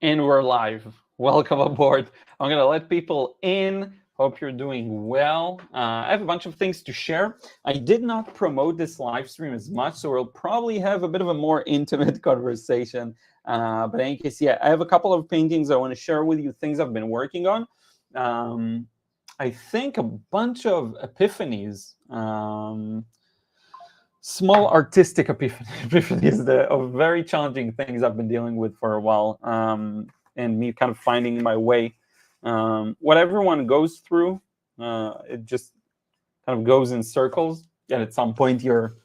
And we're live. Welcome aboard. I'm going to let people in. Hope you're doing well. I have a bunch of things to share. I did not promote this live stream as much, so we'll probably have a bit of a more intimate conversation. But in any case, yeah, I have a couple of paintings I want to share with you, things I've been working on. I think a bunch of epiphanies. Small artistic epiphanies of very challenging things I've been dealing with for a while, and me kind of finding my way. What everyone goes through, it just kind of goes in circles, and at some point you're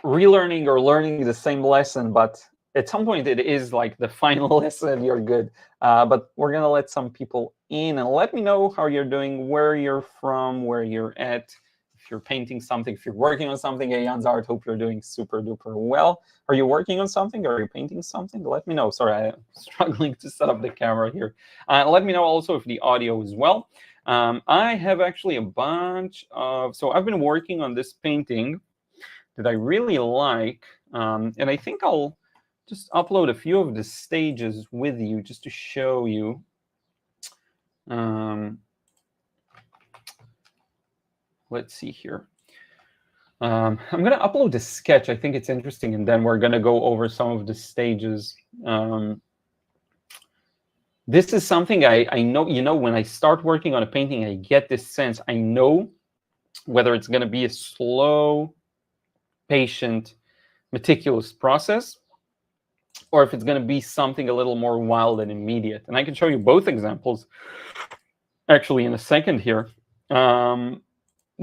relearning or learning the same lesson, but at some point it is like the final lesson, you're good. But we're gonna let some people in, and let me know how you're doing, where you're from, where you're at. If you're painting something, if you're working on something, hey, Jan's Art, hope you're doing super duper well. Are you working on something? Are you painting something? Let me know. Sorry, I'm struggling to set up the camera here. Let me know also if the audio is well. I have actually a bunch of, so I've been working on this painting that I really like, and I think I'll just upload a few of the stages with you just to show you. Let's see here. I'm going to upload a sketch. I think it's interesting, and then we're going to go over some of the stages. This is something I know, when I start working on a painting, I get this sense. I know whether it's going to be a slow, patient, meticulous process, or if it's going to be something a little more wild and immediate. And I can show you both examples actually in a second here.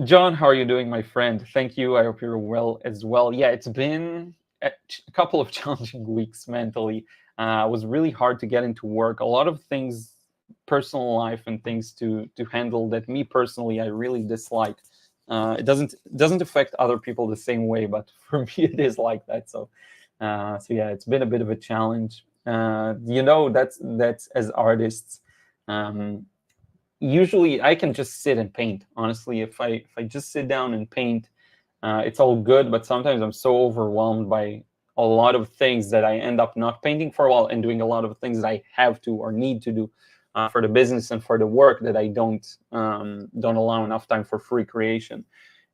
John, how are you doing, my friend? Thank you. I hope you're well as well. Yeah, it's been a couple of challenging weeks mentally. It was really hard to get into work. A lot of things, personal life and things to handle that me personally, I really dislike. It doesn't affect other people the same way, but for me it is like that. So yeah, it's been a bit of a challenge. That's as artists. Usually I can just sit and paint. Honestly, if I just sit down and paint, it's all good. But sometimes I'm so overwhelmed by a lot of things that I end up not painting for a while and doing a lot of things that I have to or need to do for the business and for the work, that I don't allow enough time for free creation,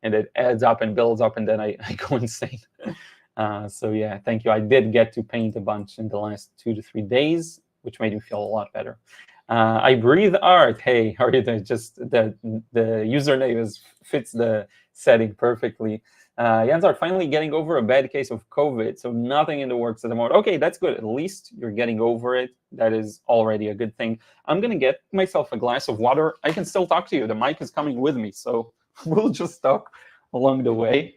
and it adds up and builds up, and then I go insane. So yeah, thank you. I did get to paint a bunch in the last 2 to 3 days, which made me feel a lot better. I breathe art. Hey, how are you doing? Just the username fits the setting perfectly. Jan's Art, finally getting over a bad case of COVID, so nothing in the works at the moment. Okay, that's good. At least you're getting over it. That is already a good thing. I'm going to get myself a glass of water. I can still talk to you. The mic is coming with me, so we'll just talk along the way.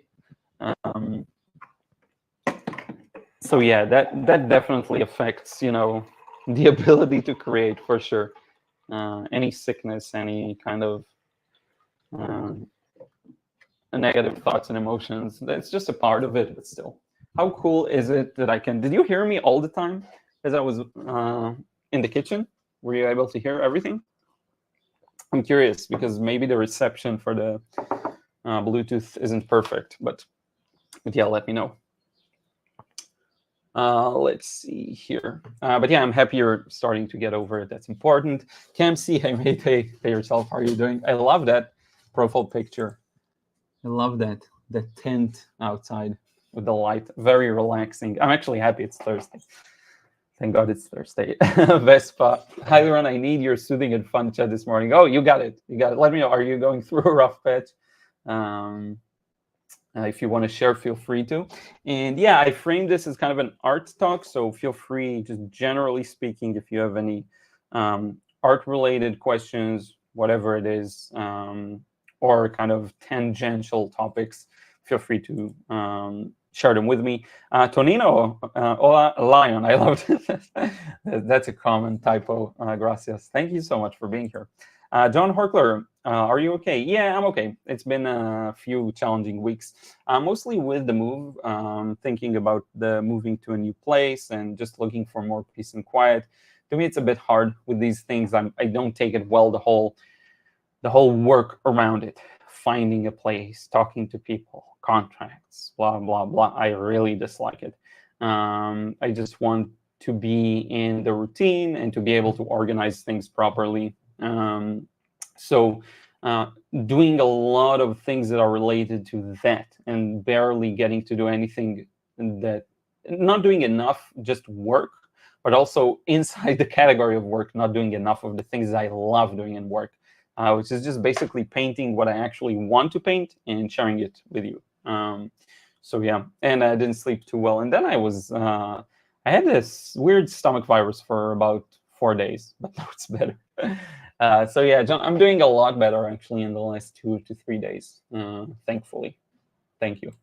So yeah, that definitely affects, the ability to create, for sure. Any sickness, any kind of negative thoughts and emotions, that's just a part of it. But still, how cool is it that I can? Did you hear me all the time as I was in the kitchen? Were you able to hear everything? I'm curious, because maybe the reception for the Bluetooth isn't perfect, but yeah, let me know. Let's see here. But yeah, I'm happy you're starting to get over it. That's important. Cam C, hey, mate, hey yourself. How are you doing? I love that profile picture. I love that tent outside with the light. Very relaxing. I'm actually happy it's Thursday. Thank God it's Thursday. Vespa, hi, Liron, I need your soothing and fun chat this morning. Oh, you got it. You got it. Let me know. Are you going through a rough patch? If you want to share, feel free to. And yeah, I framed this as kind of an art talk, so feel free, just generally speaking, if you have any art-related questions, whatever it is, or kind of tangential topics, feel free to share them with me. Tonino, hola, Lion, I love it. That's a common typo, gracias. Thank you so much for being here. John Horkler, are you okay? Yeah, I'm okay. It's been a few challenging weeks, mostly with the move, thinking about the moving to a new place and just looking for more peace and quiet. To me, it's a bit hard with these things. I don't take it well, the whole work around it, finding a place, talking to people, contracts, blah, blah, blah. I really dislike it. I just want to be in the routine and to be able to organize things properly. So doing a lot of things that are related to that and barely getting to do anything that, not doing enough just work, but also inside the category of work, not doing enough of the things that I love doing in work, which is just basically painting what I actually want to paint and sharing it with you. So yeah, and I didn't sleep too well. And then I had this weird stomach virus for about 4 days, but now it's better. So yeah, John, I'm doing a lot better actually in the last 2 to 3 days, thankfully. Thank you.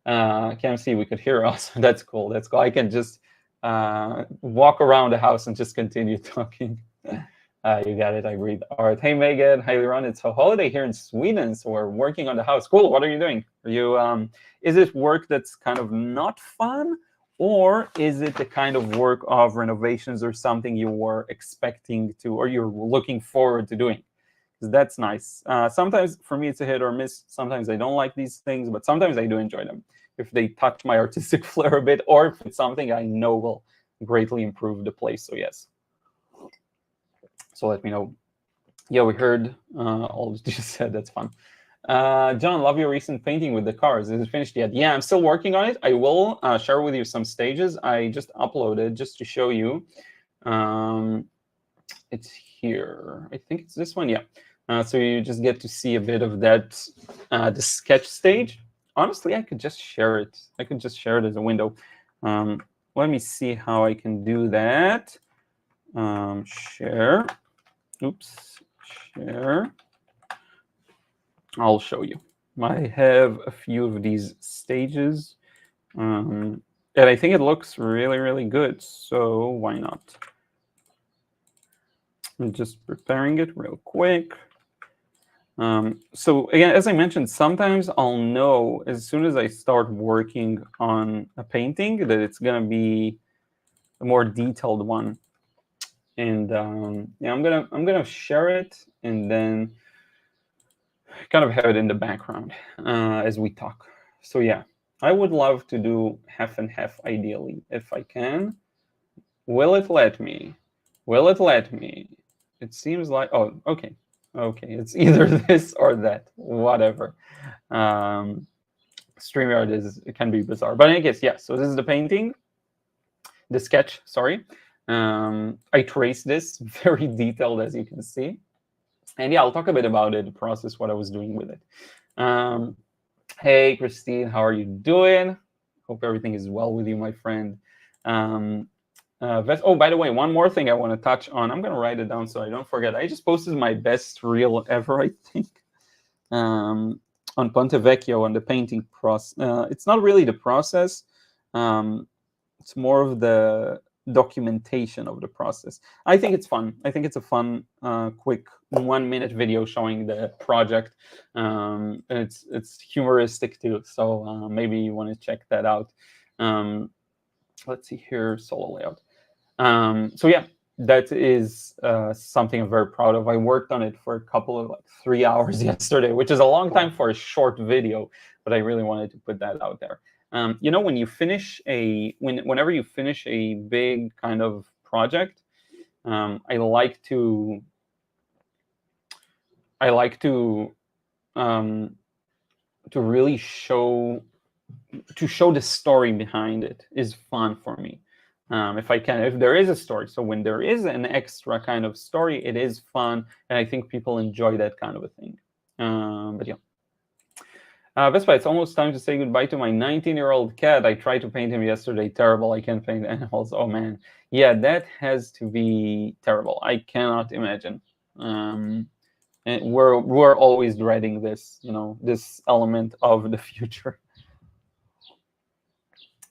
Can't see, we could hear us. That's cool. That's cool. I can just walk around the house and just continue talking. You got it. I agree. All right. Hey, Megan. Hi, Liron. It's a holiday here in Sweden, so we're working on the house. Cool. What are you doing? Are you? Is it work that's kind of not fun, or is it the kind of work of renovations or something you were expecting to, or you're looking forward to doing? Because that's nice. Sometimes for me it's a hit or miss. Sometimes I don't like these things, but sometimes I do enjoy them if they touch my artistic flair a bit, or if it's something I know will greatly improve the place. So yes. So let me know. Yeah, we heard all that you said. That's fun. John, love your recent painting with the cars. Is it finished yet? Yeah, I'm still working on it. I will share with you some stages. I just uploaded just to show you. It's here. I think it's this one. Yeah. So you just get to see a bit of that, the sketch stage. Honestly, I could just share it. I could just share it as a window. Let me see how I can do that. Share. Oops. Share. I'll show you. I have a few of these stages. And I think it looks really, really good. So why not? I'm just preparing it real quick. So again, as I mentioned, sometimes I'll know as soon as I start working on a painting that it's going to be a more detailed one. And yeah, I'm gonna share it and then kind of have it in the background as we talk. So yeah, I would love to do half and half ideally if I can. Will it let me? Will it let me? It seems like, oh, okay. Okay, it's either this or that, whatever. StreamYard it can be bizarre. But in any case, yeah, so this is the painting, the sketch, sorry. I traced this, very detailed as you can see. And yeah, I'll talk a bit about it, the process, what I was doing with it. Hey, Christine, how are you doing? Hope everything is well with you, my friend. Oh, by the way, one more thing I want to touch on. I'm going to write it down so I don't forget. I just posted my best reel ever, I think, on Ponte Vecchio on the painting process. It's not really the process. It's more of the documentation of the process. I think it's fun. I think it's a fun, quick 1-minute video showing the project. And it's humoristic too, so maybe you want to check that out. Let's see here, solo layout. So yeah, that is something I'm very proud of. I worked on it for a couple of 3 hours yesterday, which is a long time for a short video, but I really wanted to put that out there. You know, when you finish whenever you finish a big kind of project, I like to really show the story behind it is fun for me. If there is a story. So when there is an extra kind of story, it is fun, and I think people enjoy that kind of a thing. But yeah. Vespa, it's almost time to say goodbye to my 19-year-old cat. I tried to paint him yesterday. Terrible. I can't paint animals. Oh, man. Yeah, that has to be terrible. I cannot imagine. And we're always dreading this, this element of the future.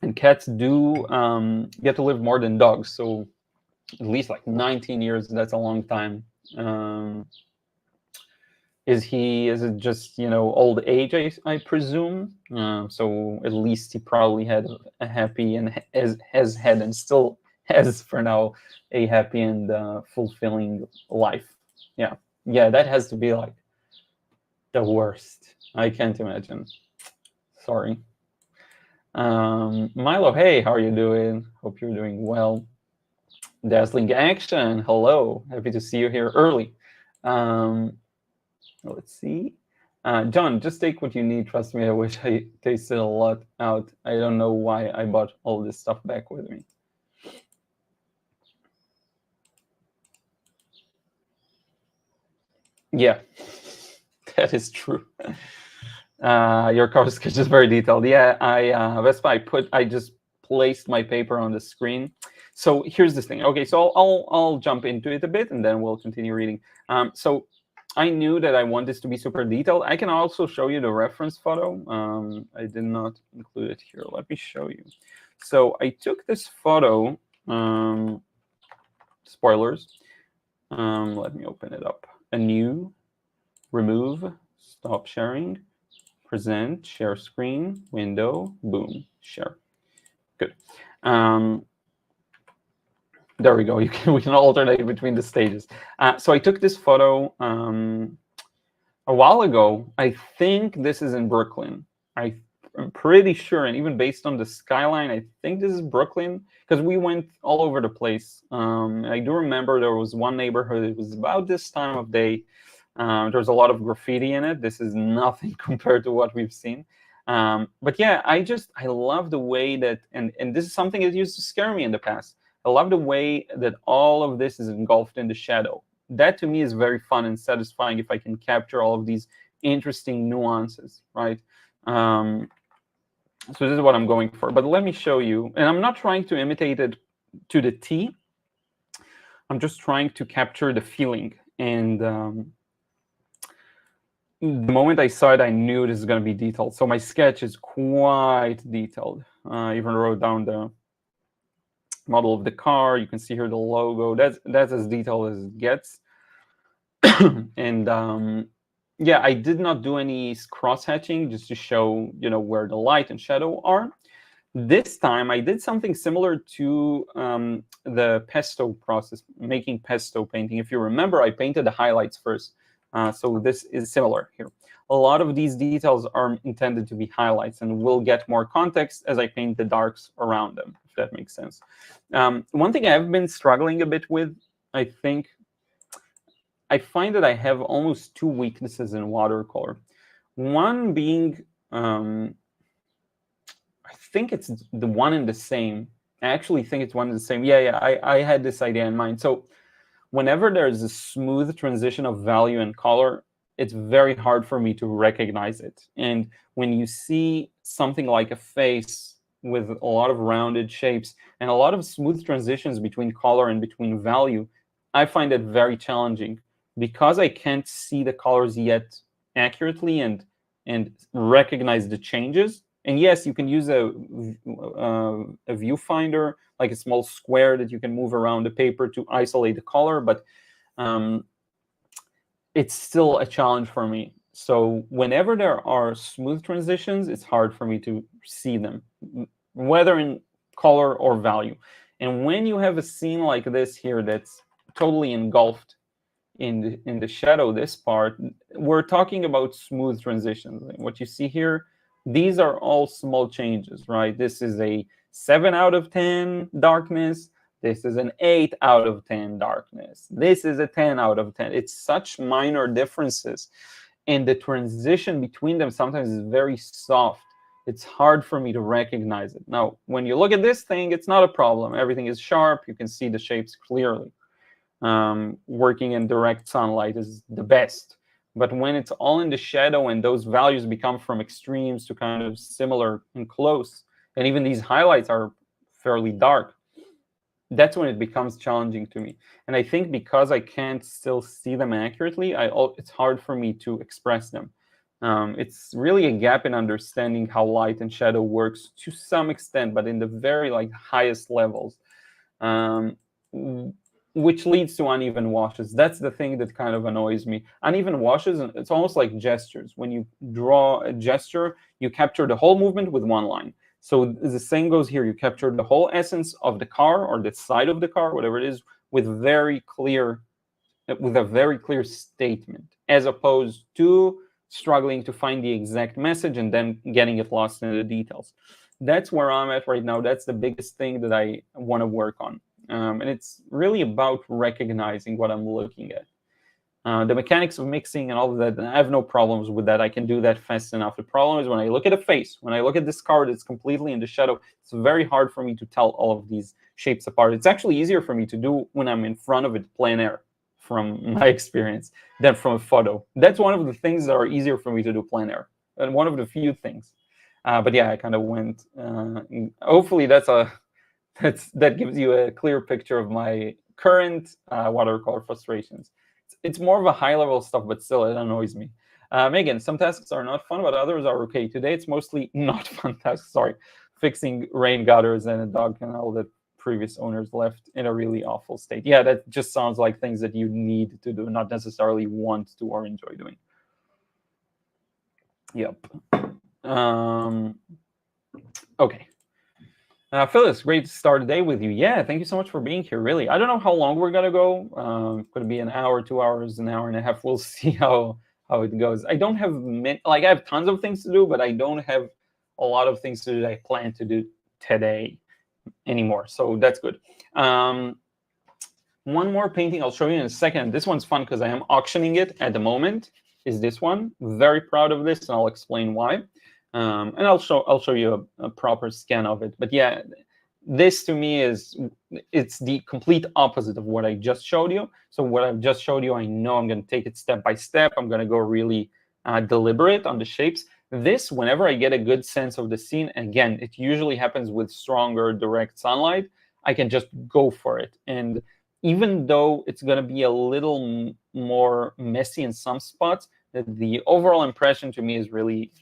And cats do get to live more than dogs. So at least like 19 years, that's a long time. Is it just, old age, I presume? So at least he probably had a happy and has had and still has for now a happy and fulfilling life. Yeah, that has to be like the worst. I can't imagine. Sorry. Milo, hey, how are you doing? Hope you're doing well. Dazzling action. Hello. Happy to see you here early. Let's see. John, just take what you need. Trust me, I wish I tasted a lot out. I don't know why I bought all this stuff back with me. Yeah, that is true. Your cover sketch is very detailed. Yeah, Vespa, I just placed my paper on the screen. So here's this thing. Okay, so I'll jump into it a bit, and then we'll continue reading. So I knew that I want this to be super detailed. I can also show you the reference photo. I did not include it here. Let me show you. So I took this photo. Spoilers. Let me open it up. A new, remove, stop sharing, present, share screen, window, boom, share. Good. There we go. We can alternate between the stages. So I took this photo a while ago. I think this is in Brooklyn. I'm pretty sure, and even based on the skyline, I think this is Brooklyn, because we went all over the place. I do remember there was one neighborhood. It was about this time of day. There's a lot of graffiti in it. This is nothing compared to what we've seen. But yeah, I love the way that, and this is something that used to scare me in the past. I love the way that all of this is engulfed in the shadow. That to me is very fun and satisfying if I can capture all of these interesting nuances, right? So this is what I'm going for. But let me show you, and I'm not trying to imitate it to the T. I'm just trying to capture the feeling. And the moment I saw it, I knew this is going to be detailed. So my sketch is quite detailed. I even wrote down the model of the car. You can see here the logo. That's as detailed as it gets. And yeah, I did not do any cross-hatching just to show, where the light and shadow are. This time I did something similar to the pesto process, making pesto painting. If you remember, I painted the highlights first. So this is similar here. A lot of these details are intended to be highlights, and we'll get more context as I paint the darks around them, if that makes sense. One thing I've been struggling a bit with, I think, I find that I have almost two weaknesses in watercolor. One being, I think it's the one and the same. I actually think it's one and the same. Yeah, I had this idea in mind. So whenever there's a smooth transition of value and color, it's very hard for me to recognize it. And when you see something like a face with a lot of rounded shapes and a lot of smooth transitions between color and between value, I find it very challenging because I can't see the colors yet accurately and recognize the changes. And yes, you can use a viewfinder, like a small square that you can move around the paper to isolate the color, but it's still a challenge for me. So whenever there are smooth transitions, it's hard for me to see them, whether in color or value. And when you have a scene like this here that's totally engulfed in the shadow, this part, we're talking about smooth transitions. What you see here, these are all small changes, right? This is a 7 out of 10 darkness. This is an 8 out of 10 darkness. This is a 10 out of 10. It's such minor differences. And the transition between them sometimes is very soft. It's hard for me to recognize it. Now, when you look at this thing, it's not a problem. Everything is sharp. You can see the shapes clearly. Working in direct sunlight is the best. But when it's all in the shadow and those values become from extremes to kind of similar and close, and even these highlights are fairly dark, that's when it becomes challenging to me. And I think because I can't still see them accurately, it's hard for me to express them. It's really a gap in understanding how light and shadow works to some extent, but in the very highest levels, which leads to uneven washes. That's the thing that kind of annoys me. Uneven washes, it's almost like gestures. When you draw a gesture, you capture the whole movement with one line. So the same goes here. You capture the whole essence of the car or the side of the car, whatever it is, with a very clear statement, as opposed to struggling to find the exact message and then getting it lost in the details. That's where I'm at right now. That's the biggest thing that I want to work on. And it's really about recognizing what I'm looking at. The mechanics of mixing and all of that, I have no problems with that. I can do that fast enough. The problem is when I look at a face, when I look at this card, it's completely in the shadow. It's very hard for me to tell all of these shapes apart. It's actually easier for me to do when I'm in front of it plein air, from my experience, than from a photo. That's one of the things that are easier for me to do plein air, and one of the few things. But yeah, I kind of went. Hopefully, that gives you a clear picture of my current watercolor frustrations. It's more of a high-level stuff, but still, it annoys me. Megan, some tasks are not fun, but others are okay. Today, it's mostly not fun tasks. Sorry, fixing rain gutters and a dog canal that previous owners left in a really awful state. Yeah, that just sounds like things that you need to do, not necessarily want to or enjoy doing. Yep. Okay. Phyllis, great to start the day with you. Yeah, thank you so much for being here, really. I don't know how long we're going to go. Could it be an hour, 2 hours, an hour and a half? We'll see how it goes. I don't have, I have tons of things to do, but I don't have a lot of things to do that I plan to do today anymore. So that's good. One more painting I'll show you in a second. This one's fun because I am auctioning it at the moment, is this one. Very proud of this, and I'll explain why. And I'll show you a proper scan of it. But yeah, this to me it's the complete opposite of what I just showed you. So what I've just showed you, I know I'm going to take it step by step. I'm going to go really deliberate on the shapes. This, whenever I get a good sense of the scene, again, it usually happens with stronger direct sunlight, I can just go for it. And even though it's going to be a little more messy in some spots, the overall impression to me is really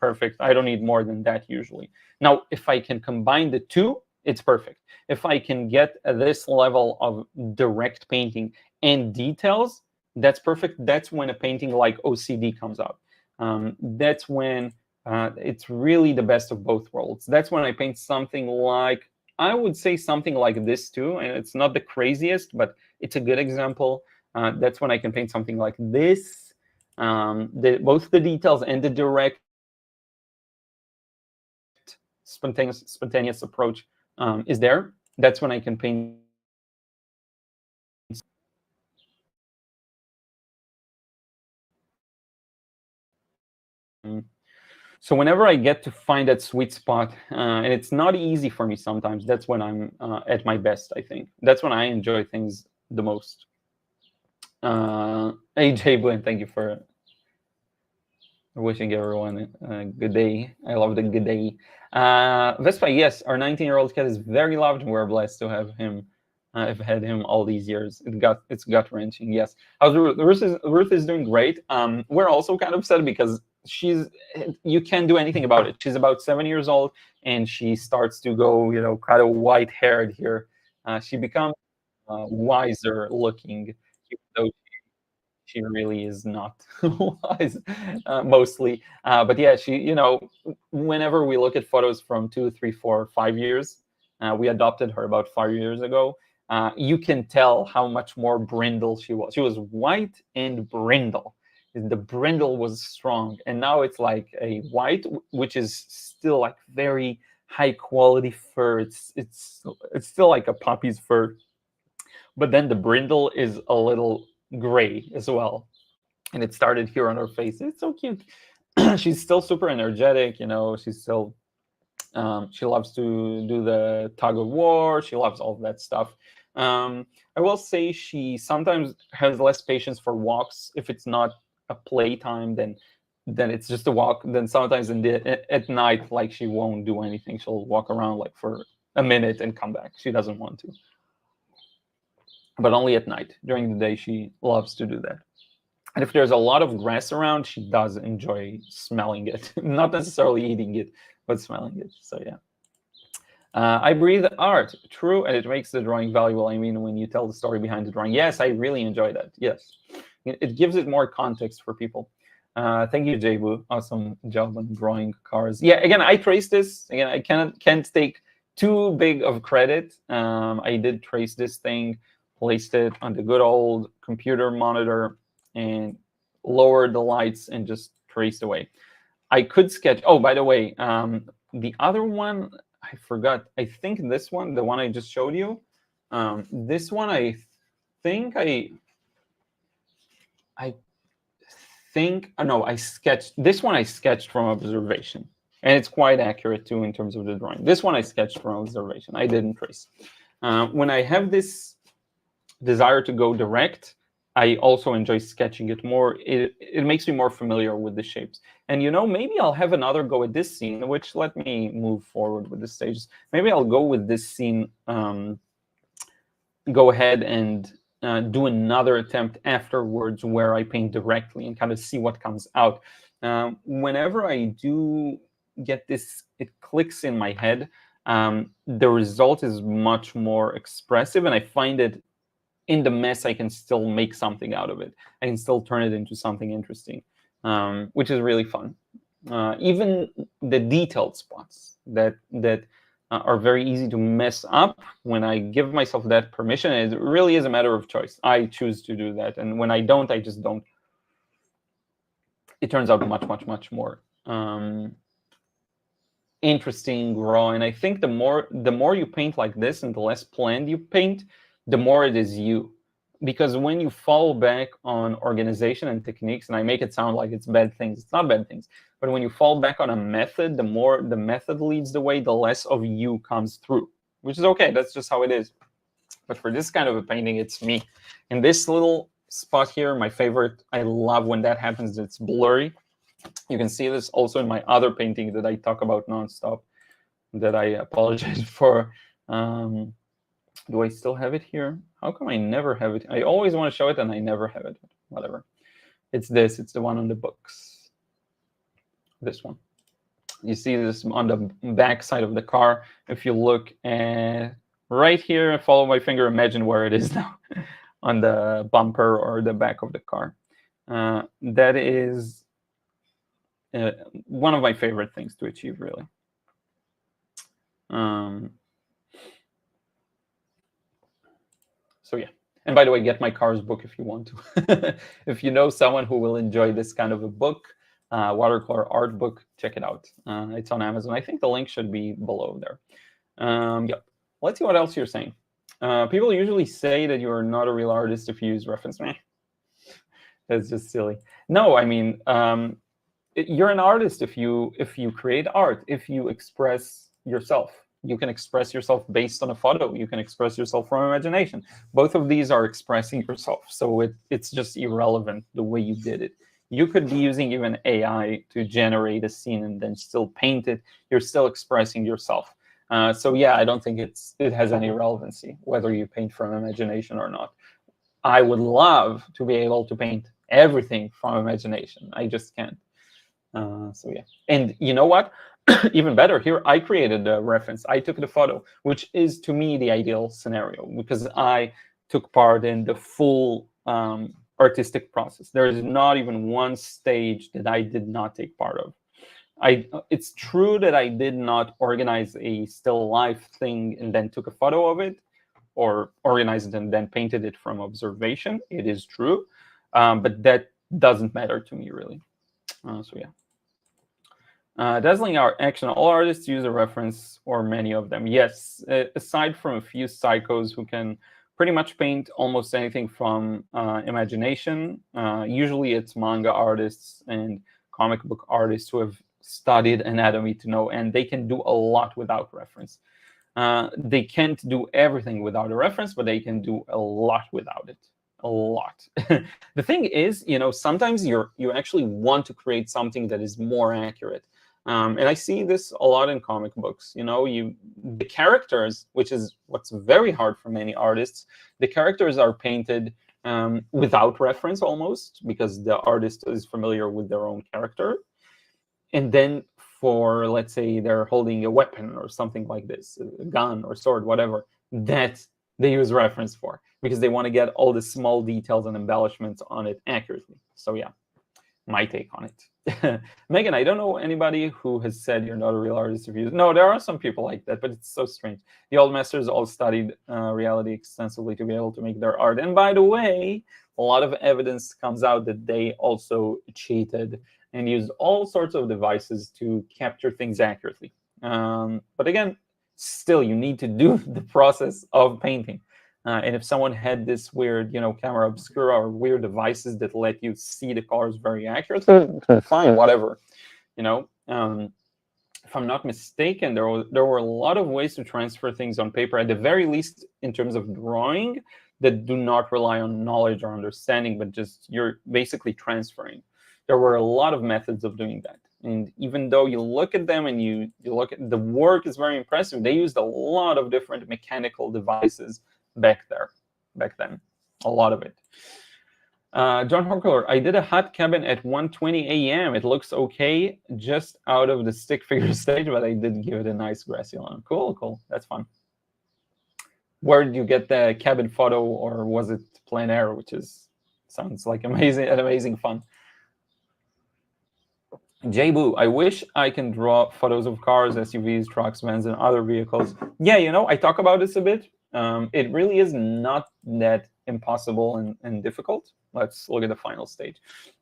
perfect. I don't need more than that usually. Now, if I can combine the two, it's perfect. If I can get this level of direct painting and details, that's perfect. That's when a painting like OCD comes out. That's when it's really the best of both worlds. That's when I paint something like, I would say something like this too, and it's not the craziest, but it's a good example. That's when I can paint something like this. Both the details and the direct spontaneous approach is there. That's when I can paint. So whenever I get to find that sweet spot, and it's not easy for me sometimes, that's when I'm at my best, I think. That's when I enjoy things the most. AJ Blinn, thank you for wishing everyone a good day. I love the good day. Vespa, yes, our 19-year-old cat is very loved, and we're blessed to have him. I've had him all these years. It's gut-wrenching, yes. Ruth is doing great. We're also kind of sad because you can't do anything about it. She's about 7 years old, and she starts to go, kind of white-haired here. She becomes wiser looking, even though she really is not wise, mostly. But yeah, whenever we look at photos from 2, 3, 4, 5 years, we adopted her about 5 years ago. You can tell how much more brindle she was. She was white and brindle. The brindle was strong, and now it's like a white, which is still like very high quality fur. It's still like a puppy's fur, but then the brindle is a little gray as well, and it started here on her face. It's so cute. She's still super energetic. She's still she loves to do the tug of war. She loves all of that stuff. I will say she sometimes has less patience for walks. If it's not a playtime, then it's just a walk. Then sometimes at night, like, she won't do anything. She'll walk around like for a minute and come back. She doesn't want to, but only at night. During the day, she loves to do that. And if there's a lot of grass around, she does enjoy smelling it. Not necessarily eating it, but smelling it. So yeah. I breathe art. True, and it makes the drawing valuable. I mean, when you tell the story behind the drawing. Yes, I really enjoy that. Yes. It gives it more context for people. Thank you, Jabu. Awesome job on drawing cars. Yeah, again, I traced this. Again, I can't take too big of credit. I did trace this thing, placed it on the good old computer monitor, and lowered the lights and just traced away. I could sketch. Oh, by the way, the other one, I forgot. I think this one, the one I just showed you, This one, I think no, I sketched this one. I sketched from observation, and it's quite accurate too in terms of the drawing. This one I sketched from observation. I didn't trace. When I have this desire to go direct, I also enjoy sketching it more. It makes me more familiar with the shapes. And maybe I'll have another go at this scene, which let me move forward with the stages. Maybe I'll go with this scene, go ahead and do another attempt afterwards where I paint directly and kind of see what comes out. Whenever I do get this, it clicks in my head, the result is much more expressive, and I find it in the mess, I can still make something out of it. I can still turn it into something interesting, which is really fun. Even the detailed spots that are very easy to mess up, when I give myself that permission, it really is a matter of choice. I choose to do that, and when I don't, I just don't. It turns out much, much, much more interesting, raw. And I think the more you paint like this and the less planned you paint, the more it is you. Because when you fall back on organization and techniques, and I make it sound like it's bad things, it's not bad things, but when you fall back on a method, the more the method leads the way, the less of you comes through, which is okay. That's just how it is. But for this kind of a painting, it's me. And this little spot here, my favorite, I love when that happens. It's blurry. You can see this also in my other painting that I talk about nonstop, that I apologize for. Do I still have it here? How come I never have it? I always want to show it and I never have it. Whatever. It's this. It's the one on the books. This one. You see this on the back side of the car. If you look at right here and follow my finger, imagine where it is now on the bumper or the back of the car. That is one of my favorite things to achieve, really. So yeah. And by the way, get my Cars book if you want to. If you know someone who will enjoy this kind of a book, watercolor art book, check it out. It's on Amazon. I think the link should be below there. Yep. Let's see what else you're saying. People usually say that you're not a real artist if you use reference. That's just silly. No, I mean, you're an artist if you create art, if you express yourself. You can express yourself based on a photo. You can express yourself from imagination. Both of these are expressing yourself. So it's just irrelevant the way you did it. You could be using even AI to generate a scene and then still paint it. You're still expressing yourself. So yeah, I don't think it has any relevancy whether you paint from imagination or not. I would love to be able to paint everything from imagination. I just can't. So yeah. And you know what? Even better, here I created a reference. I took the photo, which is to me the ideal scenario because I took part in the full artistic process. There is not even one stage that I did not take part of. It's true that I did not organize a still life thing and then took a photo of it, or organize it and then painted it from observation. It is true, but that doesn't matter to me really. So yeah. Dazzling our action. All artists use a reference or many of them. Yes, aside from a few psychos who can pretty much paint almost anything from imagination. Usually it's manga artists and comic book artists who have studied anatomy to know, and they can do a lot without reference. They can't do everything without a reference, but they can do a lot without it. A lot. The thing is, sometimes you actually want to create something that is more accurate. And I see this a lot in comic books. The characters, which is what's very hard for many artists, the characters are painted without reference almost, because the artist is familiar with their own character. And then for, let's say, they're holding a weapon or something like this, a gun or sword, whatever, that they use reference for, because they want to get all the small details and embellishments on it accurately. So yeah, my take on it. Megan, I don't know anybody who has said you're not a real artist if you... No, there are some people like that, but it's so strange. The old masters all studied reality extensively to be able to make their art. And by the way, a lot of evidence comes out that they also cheated and used all sorts of devices to capture things accurately. But again, still, you need to do the process of painting. And if someone had this weird, camera obscura or weird devices that let you see the colors very accurately, fine, whatever. If I'm not mistaken, there were a lot of ways to transfer things on paper, at the very least in terms of drawing, that do not rely on knowledge or understanding, but just you're basically transferring. There were a lot of methods of doing that. And even though you look at them and you look at the work is very impressive, they used a lot of different mechanical devices back then, a lot of it. John Watercolor, I did a hot cabin at 1:20 a.m. It looks okay, just out of the stick figure stage, but I did give it a nice grassy lawn. Cool. That's fun. Where did you get the cabin photo, or was it plein air, which sounds like amazing fun? J-Boo, I wish I can draw photos of cars, SUVs, trucks, vans, and other vehicles. Yeah, I talk about this a bit. It really is not that impossible and difficult. Let's look at the final stage.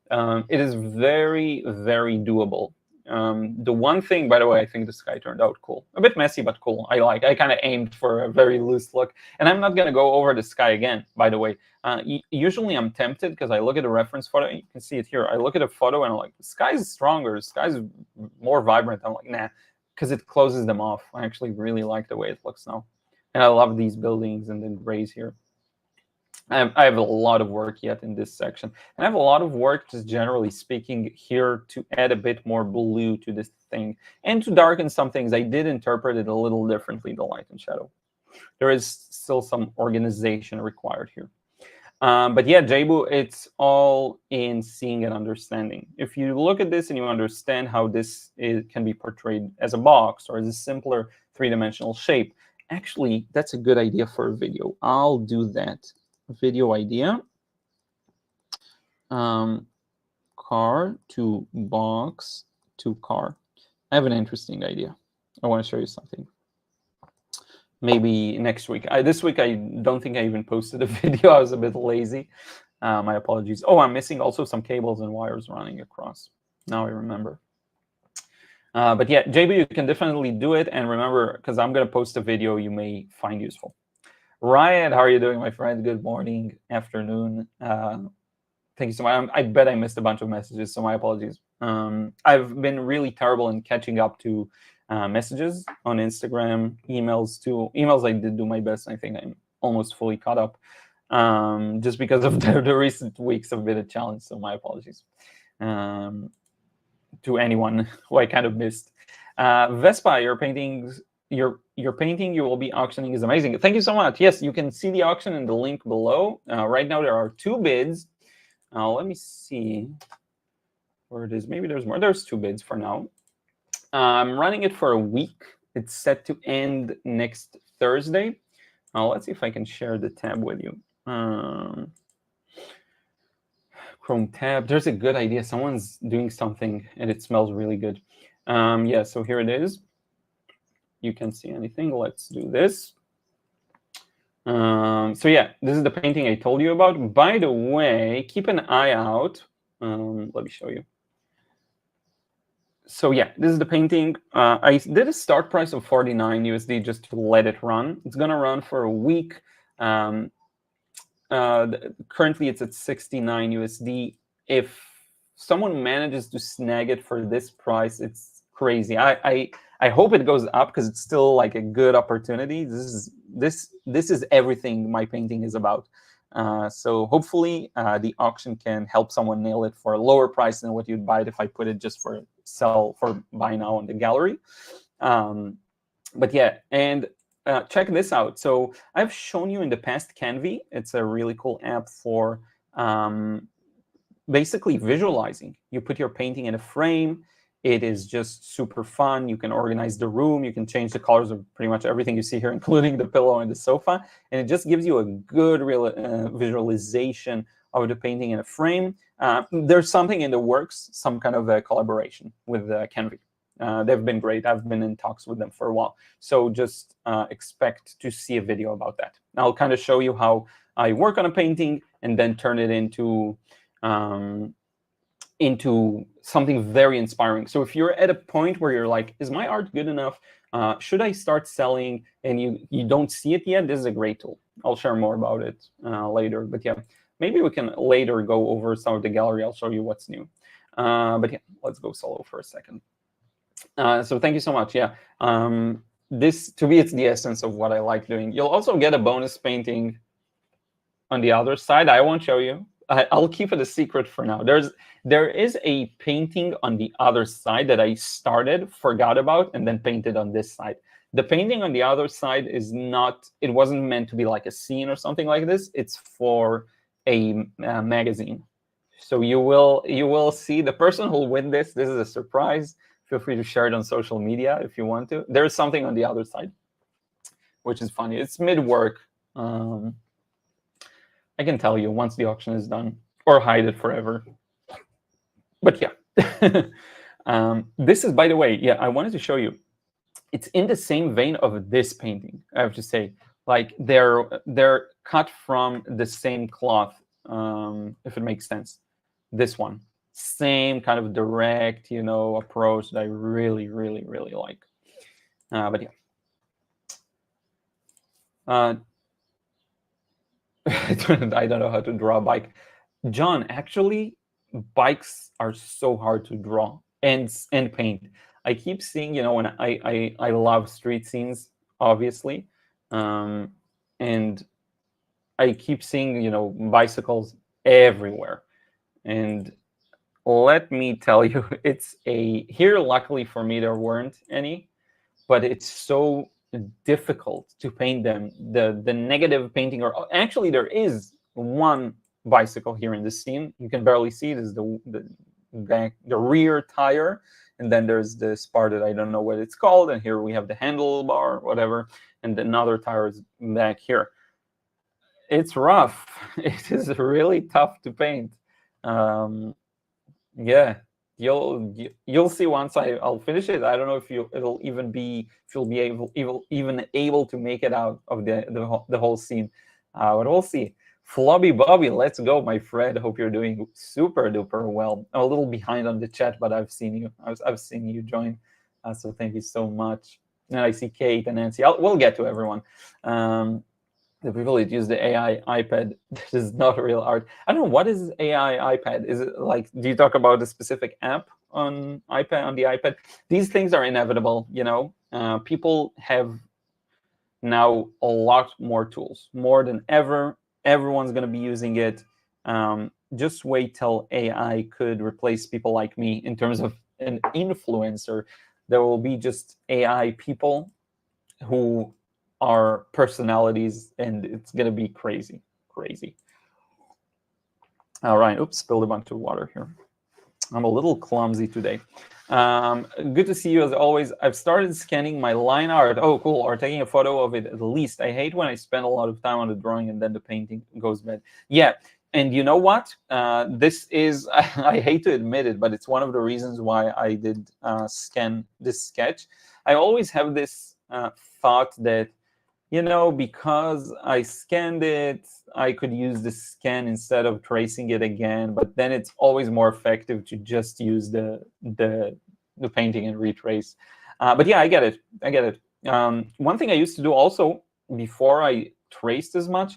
It is very, very doable. The one thing, by the way, I think the sky turned out cool. A bit messy, but cool. I kind of aimed for a very loose look. And I'm not going to go over the sky again, by the way. Usually I'm tempted because I look at a reference photo. You can see it here. I look at a photo and I'm like, the sky is stronger. The sky is more vibrant. I'm like, nah, because it closes them off. I actually really like the way it looks now. And I love these buildings and the grays here. I have a lot of work yet in this section. And I have a lot of work, just generally speaking, here to add a bit more blue to this thing and to darken some things. I did interpret it a little differently, the light and shadow. There is still some organization required here. But yeah, J-Boo, it's all in seeing and understanding. If you look at this and you understand how this can be portrayed as a box or as a simpler three-dimensional shape, actually, that's a good idea for a video. I'll do that. Video idea. Car to box to car. I have an interesting idea. I want to show you something. Maybe next week. This week, I don't think I even posted a video. I was a bit lazy. My apologies. Oh, I'm missing also some cables and wires running across. Now I remember. But yeah, JB, you can definitely do it. And remember, because I'm going to post a video you may find useful. Ryan, how are you doing, my friend? Good morning, afternoon. Thank you so much. I bet I missed a bunch of messages, so my apologies. I've been really terrible in catching up to messages on Instagram, emails too. Emails, I did do my best. I think I'm almost fully caught up. Just because of the recent weeks have been a challenge, so my apologies to anyone who I kind of missed. Vespa, your paintings. Your painting you will be auctioning is amazing. Thank you so much. Yes, you can see the auction in the link below. Right now there are 2 bids. Let me see where it is. Maybe there's more. There's 2 bids for now. I'm running it for a week. It's set to end next Thursday. Let's see if I can share the tab with you. Chrome tab. There's a good idea. Someone's doing something and it smells really good. Yeah, so here it is. You can see anything. Let's do this. So yeah, this is the painting I told you about. By the way, keep an eye out. Let me show you. So yeah, this is the painting. I did a start price of 49 USD just to let it run. It's going to run for a week. Currently, it's at 69 USD. If someone manages to snag it for this price, it's crazy. I hope it goes up because it's still like a good opportunity. This is everything my painting is about. So hopefully the auction can help someone nail it for a lower price than what you'd buy it if I put it just for buy now on the gallery. But yeah, and check this out. So I've shown you in the past Canvy. It's a really cool app for basically visualizing. You put your painting in a frame. It is just super fun. You can organize the room. You can change the colors of pretty much everything you see here, including the pillow and the sofa. And it just gives you a good visualization of the painting in a frame. There's something in the works, some kind of a collaboration with Canvy. They've been great. I've been in talks with them for a while. So just expect to see a video about that. I'll kind of show you how I work on a painting and then turn it into something very inspiring. So if you're at a point where you're like, is my art good enough? Should I start selling and you don't see it yet? This is a great tool. I'll share more about it later. But yeah, maybe we can later go over some of the gallery. I'll show you what's new. But yeah, let's go solo for a second. So thank you so much. Yeah, this, to me, it's the essence of what I like doing. You'll also get a bonus painting on the other side. I won't show you. I'll keep it a secret for now. There is a painting on the other side that I started, forgot about, and then painted on this side. The painting on the other side is not, it wasn't meant to be like a scene or something like this. It's for a magazine. So you will see the person who will win this. This is a surprise. Feel free to share it on social media if you want to. There's something on the other side, which is funny. It's mid-work. I can tell you once the auction is done, or hide it forever. But yeah, this is, by the way, yeah, I wanted to show you. It's in the same vein of this painting, I have to say. Like they're cut from the same cloth, if it makes sense. This one, same kind of direct, approach that I really, really, really like. But yeah. I don't know how to draw a bike. John, actually, bikes are so hard to draw and paint. I keep seeing, when I love street scenes, obviously, and I keep seeing, bicycles everywhere. And let me tell you, here, luckily for me, there weren't any, but it's so difficult to paint them. The negative painting, or actually there is one bicycle here in this scene. You can barely see it. Is the rear tire, and then there's this part that I don't know what it's called, and here we have the handlebar, whatever, and another tire is back here. It's rough. It is really tough to paint. Yeah. You'll see once I'll finish it. I don't know if you'll be able to make it out of the whole scene, but we'll see. Flobby Bobby, let's go, my friend. Hope you're doing super duper well. I'm a little behind on the chat, but I've seen you. I've seen you join, so thank you so much. And I see Kate and Nancy. We'll get to everyone. The people that use the AI iPad, this is not real art. I don't know, what is AI iPad? Is it like, do you talk about a specific app on the iPad? These things are inevitable, people have now a lot more tools, more than ever. Everyone's going to be using it. Just wait till AI could replace people like me in terms of an influencer. There will be just AI people who are personalities, and it's gonna be crazy. All right, oops, spilled a bunch of water here. I'm a little clumsy today. Good to see you as always. I've started scanning my line art. Oh, cool. Or taking a photo of it at least. I hate when I spend a lot of time on the drawing and then the painting goes bad. Yeah, and you know what? This is, I hate to admit it, but it's one of the reasons why I did scan this sketch. I always have this thought that, because I scanned it, I could use the scan instead of tracing it again. But then it's always more effective to just use the painting and retrace. But yeah, I get it. One thing I used to do also before I traced as much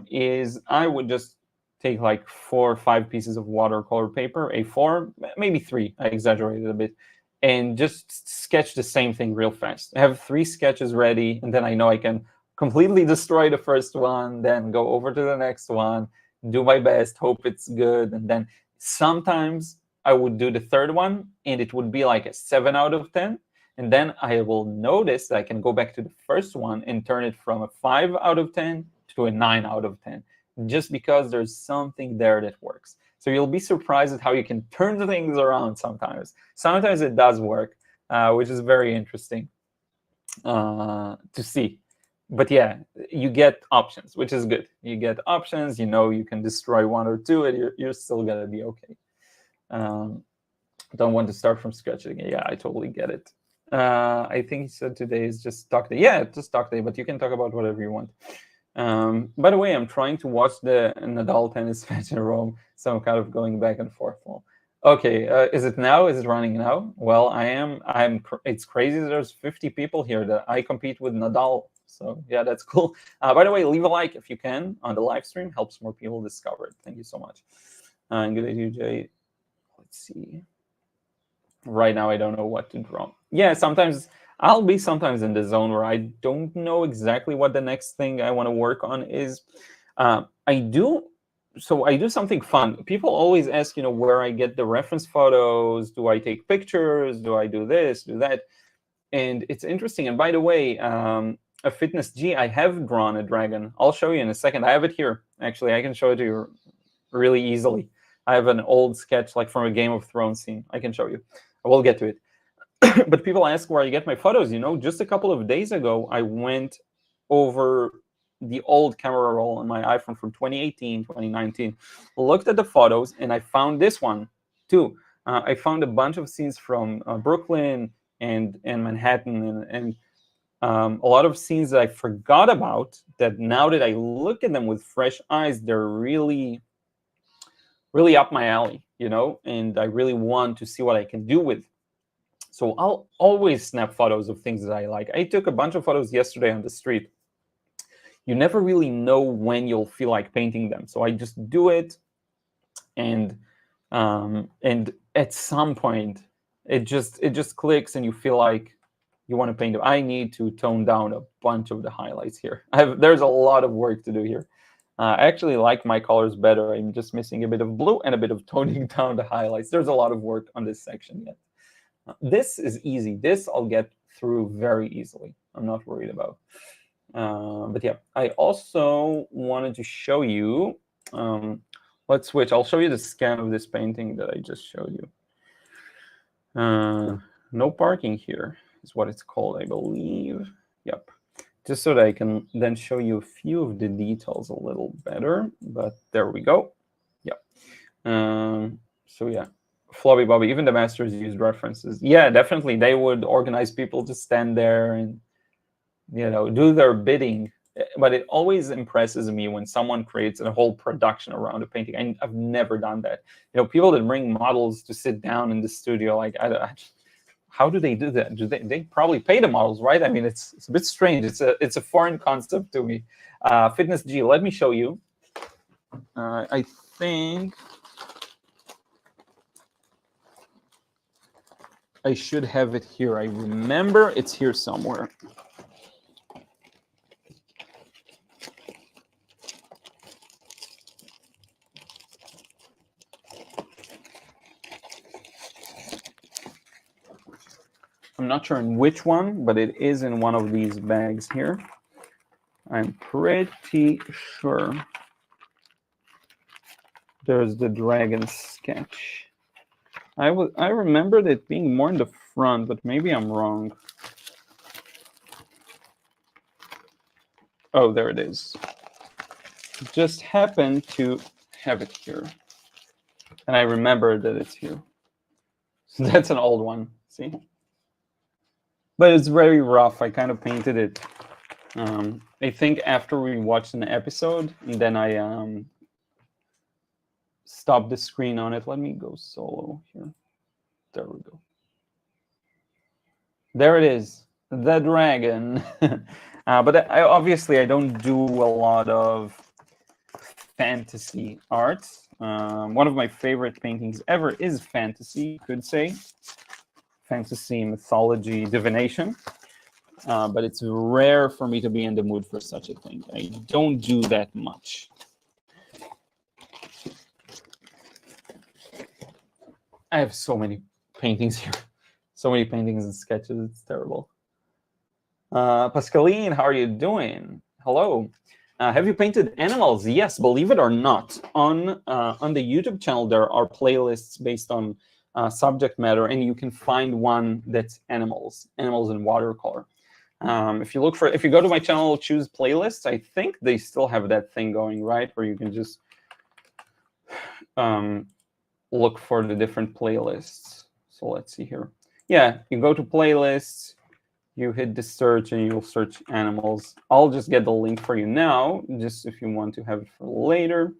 is I would just take like 4 or 5 pieces of watercolor paper, A4, maybe 3. I exaggerated a bit. And just sketch the same thing real fast. I have 3 sketches ready, and then I know I can completely destroy the first one, then go over to the next one, do my best, hope it's good, and then sometimes I would do the third one, and it would be like a 7 out of 10, and then I will notice that I can go back to the first one and turn it from a 5 out of 10 to a 9 out of 10, just because there's something there that works. So you'll be surprised at how you can turn the things around sometimes. Sometimes it does work, which is very interesting to see. But yeah, you get options, which is good. You get options, you can destroy 1 or 2, and you're still going to be okay. Don't want to start from scratch again. Yeah, I totally get it. I think he said today is just talk day. Yeah, just talk day, but you can talk about whatever you want. By the way, I'm trying to watch the Nadal tennis match in Rome, so I'm kind of going back and forth. Well, Okay, is it now? Is it running now? Well, it's crazy. There's 50 people here that I compete with Nadal. So yeah, that's cool. By the way, leave a like if you can on the live stream. Helps more people discover it. Thank you so much. Good idea, Jay. Let's see. Right now, I don't know what to draw. Yeah, sometimes I'll be sometimes in the zone where I don't know exactly what the next thing I want to work on is. I do something fun. People always ask, where I get the reference photos. Do I take pictures? Do I do this, do that? And it's interesting. And by the way, a Fitness G, I have drawn a dragon. I'll show you in a second. I have it here. Actually, I can show it to you really easily. I have an old sketch like from a Game of Thrones scene. I can show you. I will get to it. But people ask where I get my photos. Just a couple of days ago, I went over the old camera roll on my iPhone from 2018, 2019, looked at the photos, and I found this one too. I found a bunch of scenes from Brooklyn and Manhattan and a lot of scenes that I forgot about that now that I look at them with fresh eyes, they're really, really up my alley, and I really want to see what I can do with. So I'll always snap photos of things that I like. I took a bunch of photos yesterday on the street. You never really know when you'll feel like painting them. So I just do it, and at some point, it just clicks, and you feel like you want to paint them. I need to tone down a bunch of the highlights here. There's a lot of work to do here. I actually like my colors better. I'm just missing a bit of blue and a bit of toning down the highlights. There's a lot of work on this section yet. This is easy. This I'll get through very easily. I'm not worried about. But yeah, I also wanted to show you. Let's switch. I'll show you the scan of this painting that I just showed you. No parking here is what it's called, I believe. Yep. Just so that I can then show you a few of the details a little better. But there we go. Yep. So yeah. Floppy Bobby, even the masters used references. Yeah, definitely. They would organize people to stand there and, do their bidding. But it always impresses me when someone creates a whole production around a painting. I've never done that. People that bring models to sit down in the studio, like, how do they do that? They probably pay the models, right? I mean, it's a bit strange. It's a foreign concept to me. Fitness G, let me show you. I think I should have it here. I remember it's here somewhere. I'm not sure in which one, but it is in one of these bags here. I'm pretty sure there's the dragon sketch. I remembered it being more in the front, but maybe I'm wrong. Oh, there it is. Just happened to have it here. And I remember that it's here. So that's an old one, see? But it's very rough. I kind of painted it, I think, after we watched an episode, and then I stopped the screen on it. Let me go solo here. There we go. There it is, the dragon. But obviously, I don't do a lot of fantasy art. One of my favorite paintings ever is fantasy, you could say. Fantasy, mythology, divination. But it's rare for me to be in the mood for such a thing. I don't do that much. I have so many paintings here. So many paintings and sketches. It's terrible. Pascaline, how are you doing? Hello. Have you painted animals? Yes, believe it or not. On the YouTube channel, there are playlists based on subject matter, and you can find one that's animals in watercolor. If you go to my channel, choose playlists, I think they still have that thing going, right? Where you can just look for the different playlists. So let's see here. Yeah, you go to playlists, you hit the search, and you'll search animals. I'll just get the link for you now, just if you want to have it for later.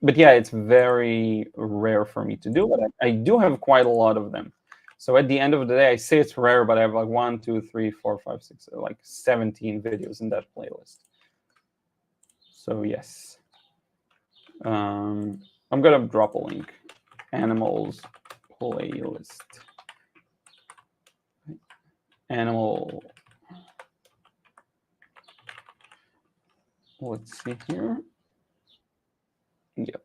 but yeah, it's very rare for me to do, but I do have quite a lot of them. So at the end of the day, I say it's rare, but I have like 1, 2, 3, 4, 5, 6, like 17 videos in that playlist. So yes, I'm gonna drop a link. Animals playlist. Animal. Let's see here. Yep,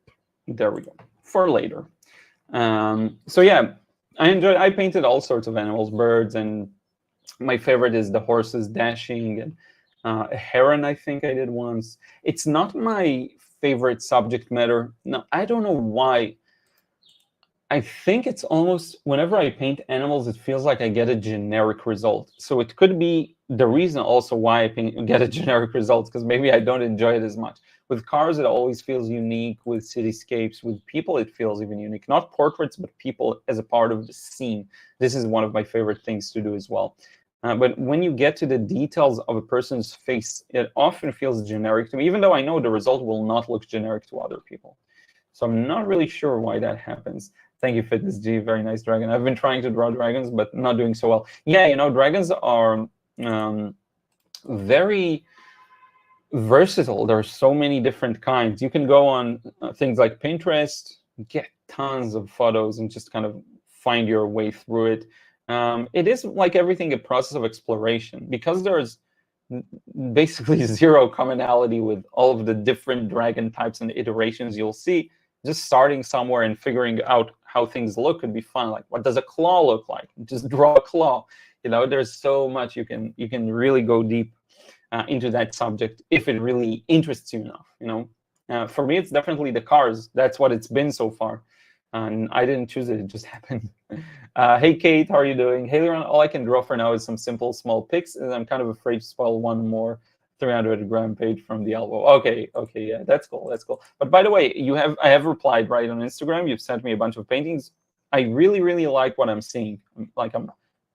there we go. For later. So yeah, I painted all sorts of animals, birds, and my favorite is the horses dashing, and a heron I think I did once. It's not my favorite subject matter. No, I don't know why. I think it's almost, whenever I paint animals, it feels like I get a generic result. So it could be the reason also why I get a generic result, because maybe I don't enjoy it as much. With cars, it always feels unique. With cityscapes, with people, it feels even unique. Not portraits, but people as a part of the scene. This is one of my favorite things to do as well. But when you get to the details of a person's face, it often feels generic to me, even though I know the result will not look generic to other people. So I'm not really sure why that happens. Thank you, Fitness G. Very nice dragon. I've been trying to draw dragons, but not doing so well. Yeah, you know, dragons are very versatile. There are so many different kinds. You can go on things like Pinterest, get tons of photos, and just kind of find your way through it. It is, like everything, a process of exploration, because there's basically zero commonality with all of the different dragon types and iterations you'll see. Just starting somewhere and figuring out how things look could be fun. Like, what does a claw look like? Just draw a claw. You know, there's so much you can really go deep into that subject if it really interests you enough. You know, for me, it's definitely the cars. That's what it's been so far, and I didn't choose it; it just happened. Hey, Kate, how are you doing? Hey, Liron, all I can draw for now is some simple small pics, and I'm kind of afraid to spoil one more 300-gram page from the elbow. Okay, yeah, that's cool, that's cool. But by the way, I have replied right on Instagram. You've sent me a bunch of paintings. I really, really like what I'm seeing. Like, I'm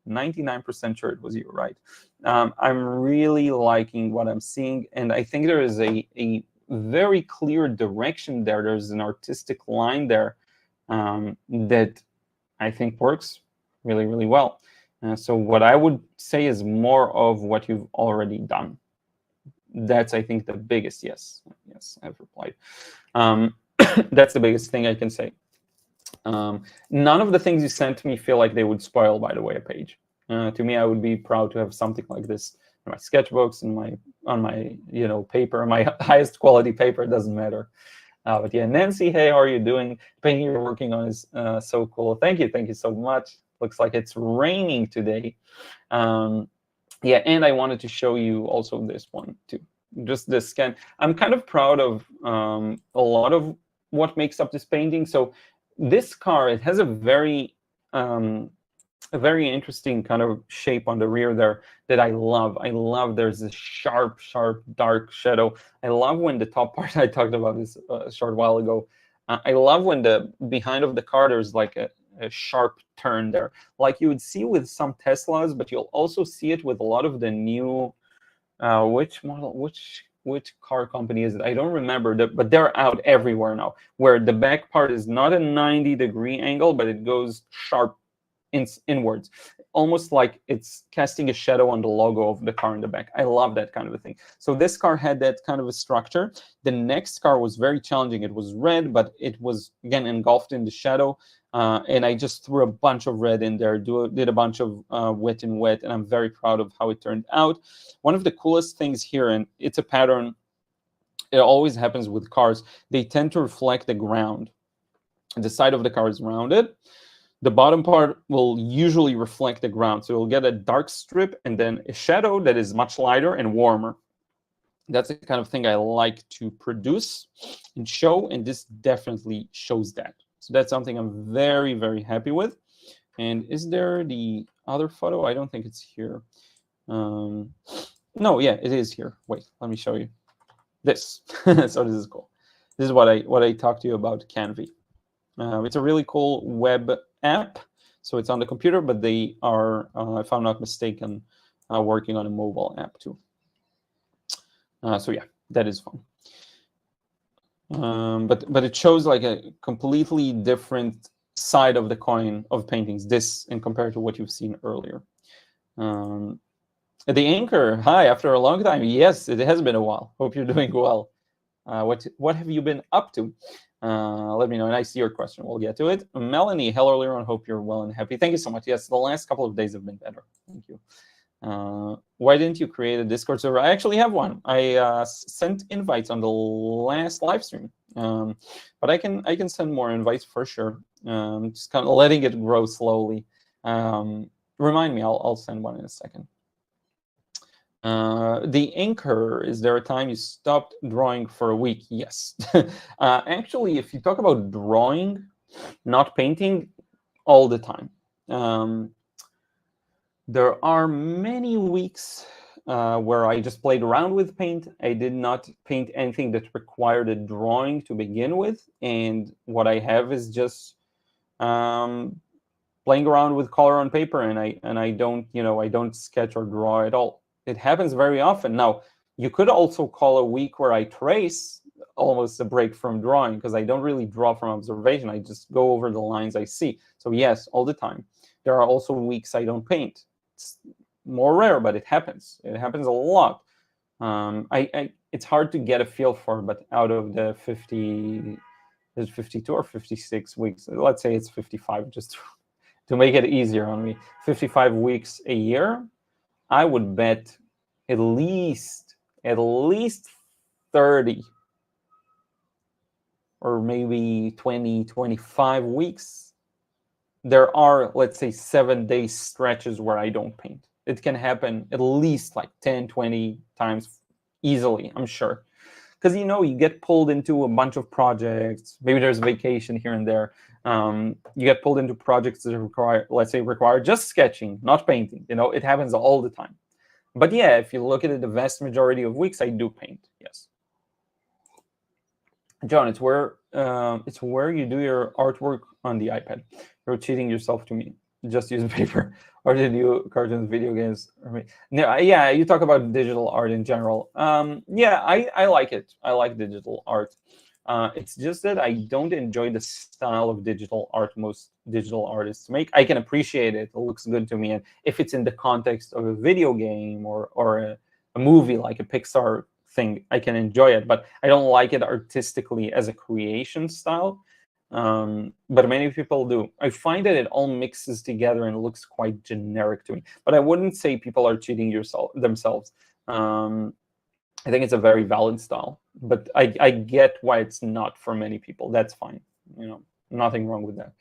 99% sure it was you, right? I'm really liking what I'm seeing, and I think there is a very clear direction there. There's an artistic line there that I think works really, really well. So what I would say is more of what you've already done. That's, I think, the biggest yes. Yes, I've replied. That's the biggest thing I can say. None of the things you sent me feel like they would spoil, by the way, a page. To me, I would be proud to have something like this in my sketchbooks and on my paper, my highest quality paper. It doesn't matter. But yeah, Nancy, hey, how are you doing? The painting you're working on is so cool. Thank you so much. Looks like it's raining today. Yeah, and I wanted to show you also this one too. Just this scan. I'm kind of proud of a lot of what makes up this painting. So this car, it has a very interesting kind of shape on the rear there that I love. There's this sharp, dark shadow. I love when the top part, I talked about this a short while ago. I love when the behind of the car, there's like a sharp turn there, like you would see with some Teslas, but you'll also see it with a lot of the new, which car company is it? I don't remember, but they're out everywhere now, where the back part is not a 90-degree angle, but it goes sharp inwards, almost like it's casting a shadow on the logo of the car in the back. I love that kind of a thing. So this car had that kind of a structure. The next car was very challenging. It was red, but it was, again, engulfed in the shadow. And I just threw a bunch of red in there, did a bunch of wet and wet, and I'm very proud of how it turned out. One of the coolest things here, and it's a pattern, it always happens with cars, they tend to reflect the ground. The side of the car is rounded. The bottom part will usually reflect the ground. So you'll get a dark strip and then a shadow that is much lighter and warmer. That's the kind of thing I like to produce and show, and this definitely shows that. So that's something I'm very, very happy with. And is there the other photo? I don't think it's here. No, yeah, it is here. Wait, let me show you this. So this is cool. This is what I talked to you about, Canvy. It's a really cool web app. So it's on the computer, but they are, if I'm not mistaken, working on a mobile app too. So yeah, that is fun. But it shows like a completely different side of the coin of paintings, this and compared to what you've seen earlier. The anchor, hi, after a long time. Yes, it has been a while. Hope you're doing well. What have you been up to? Let me know. And I see your question. We'll get to it. Melanie, hello, Liron. Hope you're well and happy. Thank you so much. Yes, the last couple of days have been better. Thank you. Why didn't you create a Discord server? I actually have one. I sent invites on the last live stream, but I can send more invites for sure. Just kind of letting it grow slowly. Remind me, I'll send one in a second. The anchor, is there a time you stopped drawing for a week? Yes. Actually, if you talk about drawing, not painting, all the time. There are many weeks where I just played around with paint. I did not paint anything that required a drawing to begin with. And what I have is just playing around with color on paper, and I don't, I don't sketch or draw at all. It happens very often. Now, you could also call a week where I trace almost a break from drawing, because I don't really draw from observation. I just go over the lines I see. So yes, all the time. There are also weeks I don't paint. It's more rare, but it happens. It happens a lot. It's hard to get a feel for, but out of the 50, there's 52 or 56 weeks. Let's say it's 55, just to make it easier on me. 55 weeks a year. I would bet at least 30 or maybe 20, 25 weeks. There are, let's say, 7-day stretches where I don't paint. It can happen at least like 10, 20 times easily, I'm sure. Because, you get pulled into a bunch of projects. Maybe there's vacation here and there. You get pulled into projects that require just sketching, not painting. It happens all the time. But yeah, if you look at it, the vast majority of weeks, I do paint, yes. John, it's where you do your artwork on the iPad. You're cheating yourself to me. Just use paper. Or did you cartoons, video games? No, yeah, you talk about digital art in general. Yeah, I like it. I like digital art. It's just that I don't enjoy the style of digital art most digital artists make. I can appreciate it. It looks good to me. And if it's in the context of a video game or a movie like a Pixar thing, I can enjoy it. But I don't like it artistically as a creation style. But many people do. I find that it all mixes together and looks quite generic to me. But I wouldn't say people are cheating themselves. I think it's a very valid style, but I get why it's not for many people. That's fine. Nothing wrong with that.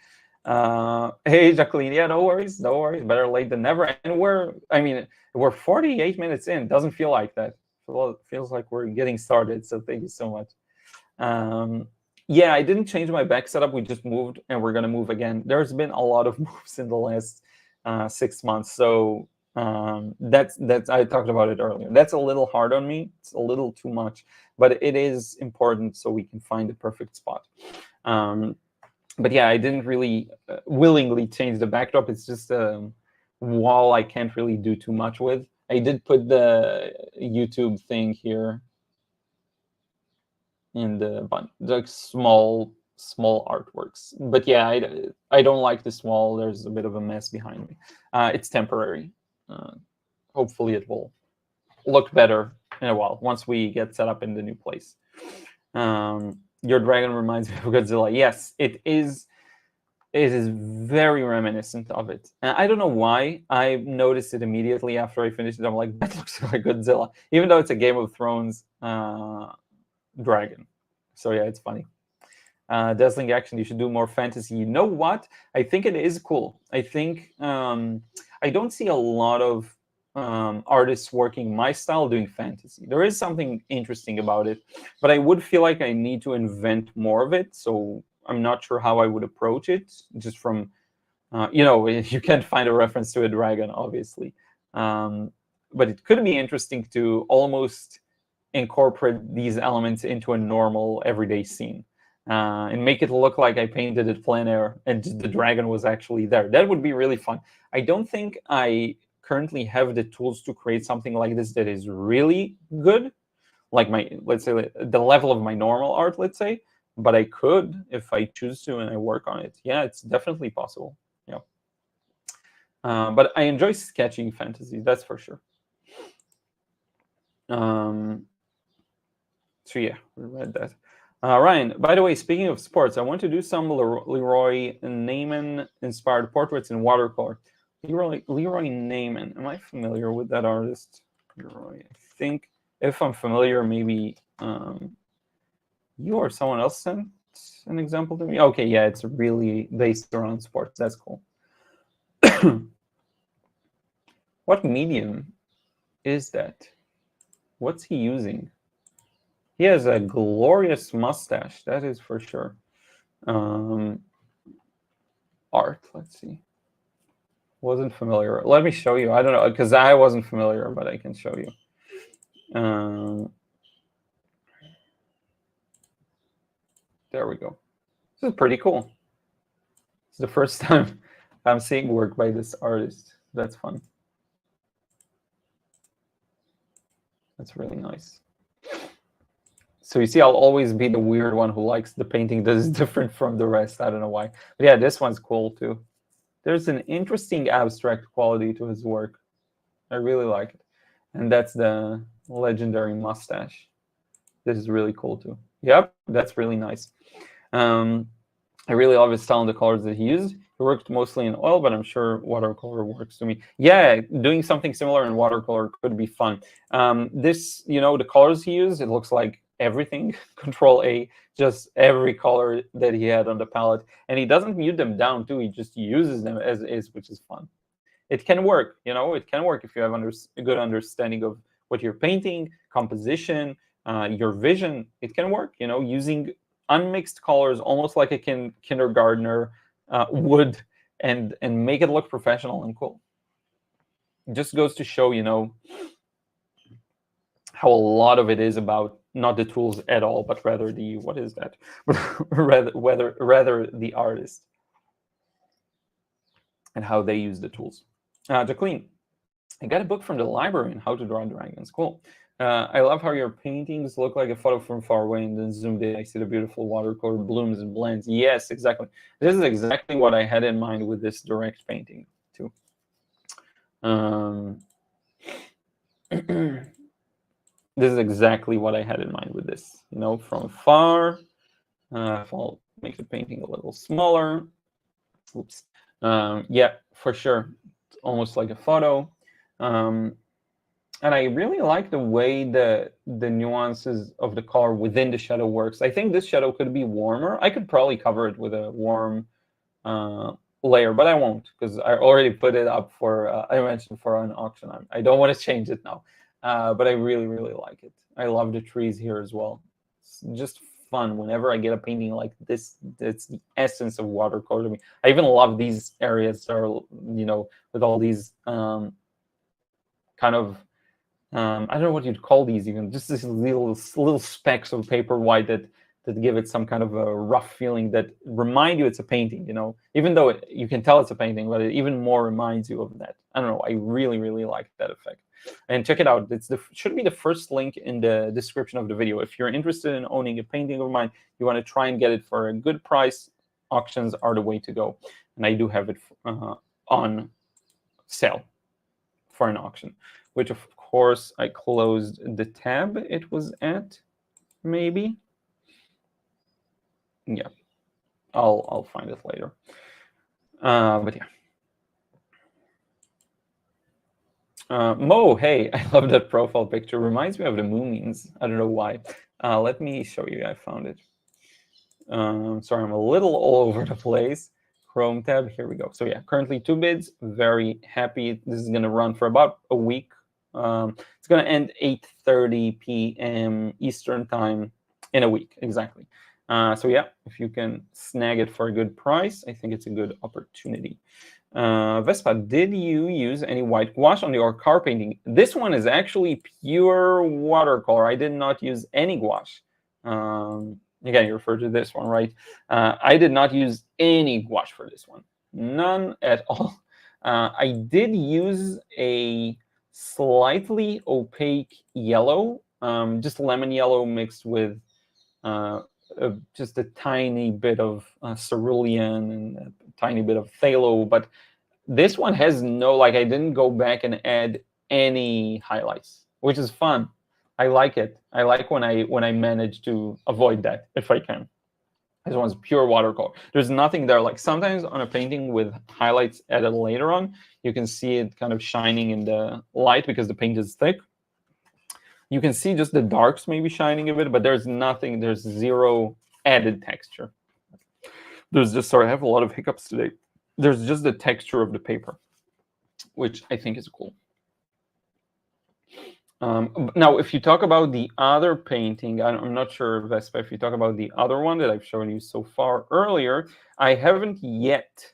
Hey, Jacqueline, yeah, no worries. Better late than never. And we're 48 minutes in. Doesn't feel like that. It feels like we're getting started. So thank you so much. Yeah, I didn't change my back setup. We just moved, and we're gonna move again. There's been a lot of moves in the last 6 months. So that's I talked about it earlier. That's a little hard on me. It's a little too much, but it is important so we can find the perfect spot. But yeah, I didn't really willingly change the backdrop. It's just a wall I can't really do too much with. I did put the YouTube thing here in the bun, like small artworks. But yeah, I don't like this wall. There's a bit of a mess behind me. It's temporary. Hopefully it will look better in a while once we get set up in the new place. Your dragon reminds me of Godzilla. Yes, it is. It is very reminiscent of it. And I don't know why. I noticed it immediately after I finished it. I'm like, that looks like Godzilla, even though it's a Game of Thrones dragon. So yeah, it's funny. Dazzling action, you should do more fantasy. You know what? I think it is cool. I think I don't see a lot of artists working my style doing fantasy. There is something interesting about it, but I would feel like I need to invent more of it. So I'm not sure how I would approach it, just from, you can't find a reference to a dragon, obviously. But it could be interesting to almost incorporate these elements into a normal everyday scene and make it look like I painted it plein air and the dragon was actually there. That would be really fun. I don't think I currently have the tools to create something like this that is really good. like my, let's say, the level of my normal art, let's say, but I could if I choose to and I work on it. Yeah, it's definitely possible. Yeah. But I enjoy sketching fantasy, that's for sure. So yeah, we read that. Ryan, by the way, speaking of sports, I want to do some Leroy Neiman inspired portraits in watercolor. Leroy Neiman, am I familiar with that artist? Leroy, I think if I'm familiar, maybe you or someone else sent an example to me. Okay, yeah, it's really based around sports. That's cool. What medium is that? What's he using? He has a glorious mustache, that is for sure. Art, let's see. Wasn't familiar. Let me show you. I don't know, because I wasn't familiar, but I can show you. There we go. This is pretty cool. It's the first time I'm seeing work by this artist. That's fun. That's really nice. So you see, I'll always be the weird one who likes the painting that is different from the rest. I don't know why. But yeah, this one's cool too. There's an interesting abstract quality to his work. I really like it. And that's the legendary mustache. This is really cool too. Yep, that's really nice. I really love his style and the colors that he used. He worked mostly in oil, but I'm sure watercolor works to me. Yeah, doing something similar in watercolor could be fun. This, the colors he used, it looks like everything. Control A, just every color that he had on the palette. And he doesn't mute them down too. He just uses them as is, which is fun. It can work, it can work if you have a good understanding of what you're painting, composition, your vision. It can work, using unmixed colors, almost like a kindergartner would, and make it look professional and cool. It just goes to show, how a lot of it is about not the tools at all, but rather the, what is that? rather the artist and how they use the tools. Jacqueline, I got a book from the library on how to draw dragons. Cool. I love how your paintings look like a photo from far away, and then zoomed in, I see the beautiful watercolor blooms and blends. Yes, exactly. This is exactly what I had in mind with this direct painting too. This is exactly what I had in mind with this. From far. I'll make the painting a little smaller. Oops. Yeah, for sure. It's almost like a photo. And I really like the way the nuances of the color within the shadow works. I think this shadow could be warmer. I could probably cover it with a warm layer, but I won't, because I already put it up for, I mentioned, for an auction. I don't want to change it now, but I really, really like it. I love the trees here as well. It's just fun whenever I get a painting like this. It's the essence of watercolor to me. I even love these areas that are, with all these kind of, I don't know what you'd call these even, just these little specks of paper white that give it some kind of a rough feeling that remind you it's a painting, even though you can tell it's a painting, but it even more reminds you of that. I don't know, I really, really like that effect. And check it out. Should be the first link in the description of the video. If you're interested in owning a painting of mine, you want to try and get it for a good price, auctions are the way to go. And I do have it on sale for an auction, which of course I closed the tab it was at, maybe. Yeah, I'll find it later. But yeah. Mo, hey, I love that profile picture. Reminds me of the Moomins. I don't know why. Let me show you. I found it. Sorry, I'm a little all over the place. Chrome tab. Here we go. So yeah, currently 2 bids. Very happy. This is going to run for about a week. It's going to end 8:30 p.m. Eastern time in a week, exactly. So yeah, if you can snag it for a good price, I think it's a good opportunity. Vespa, did you use any white gouache on your car painting? This one is actually pure watercolor. I did not use any gouache. Again, you refer to this one, right? I did not use any gouache for this one. None at all. I did use a slightly opaque yellow just lemon yellow mixed with just a tiny bit of cerulean and a tiny bit of phthalo. But this one has no, like, I didn't go back and add any highlights, which is fun. I like it. I like when I manage to avoid that if I can. This one's pure watercolor. There's nothing there. Like sometimes on a painting with highlights added later on, you can see it kind of shining in the light because the paint is thick. You can see just the darks maybe shining a bit, but there's nothing. There's zero added texture. There's just, sorry, I have a lot of hiccups today. There's just the texture of the paper, which I think is cool. Now, if you talk about the other painting, I'm not sure, Vespa, if you talk about the other one that I've shown you so far earlier, I haven't yet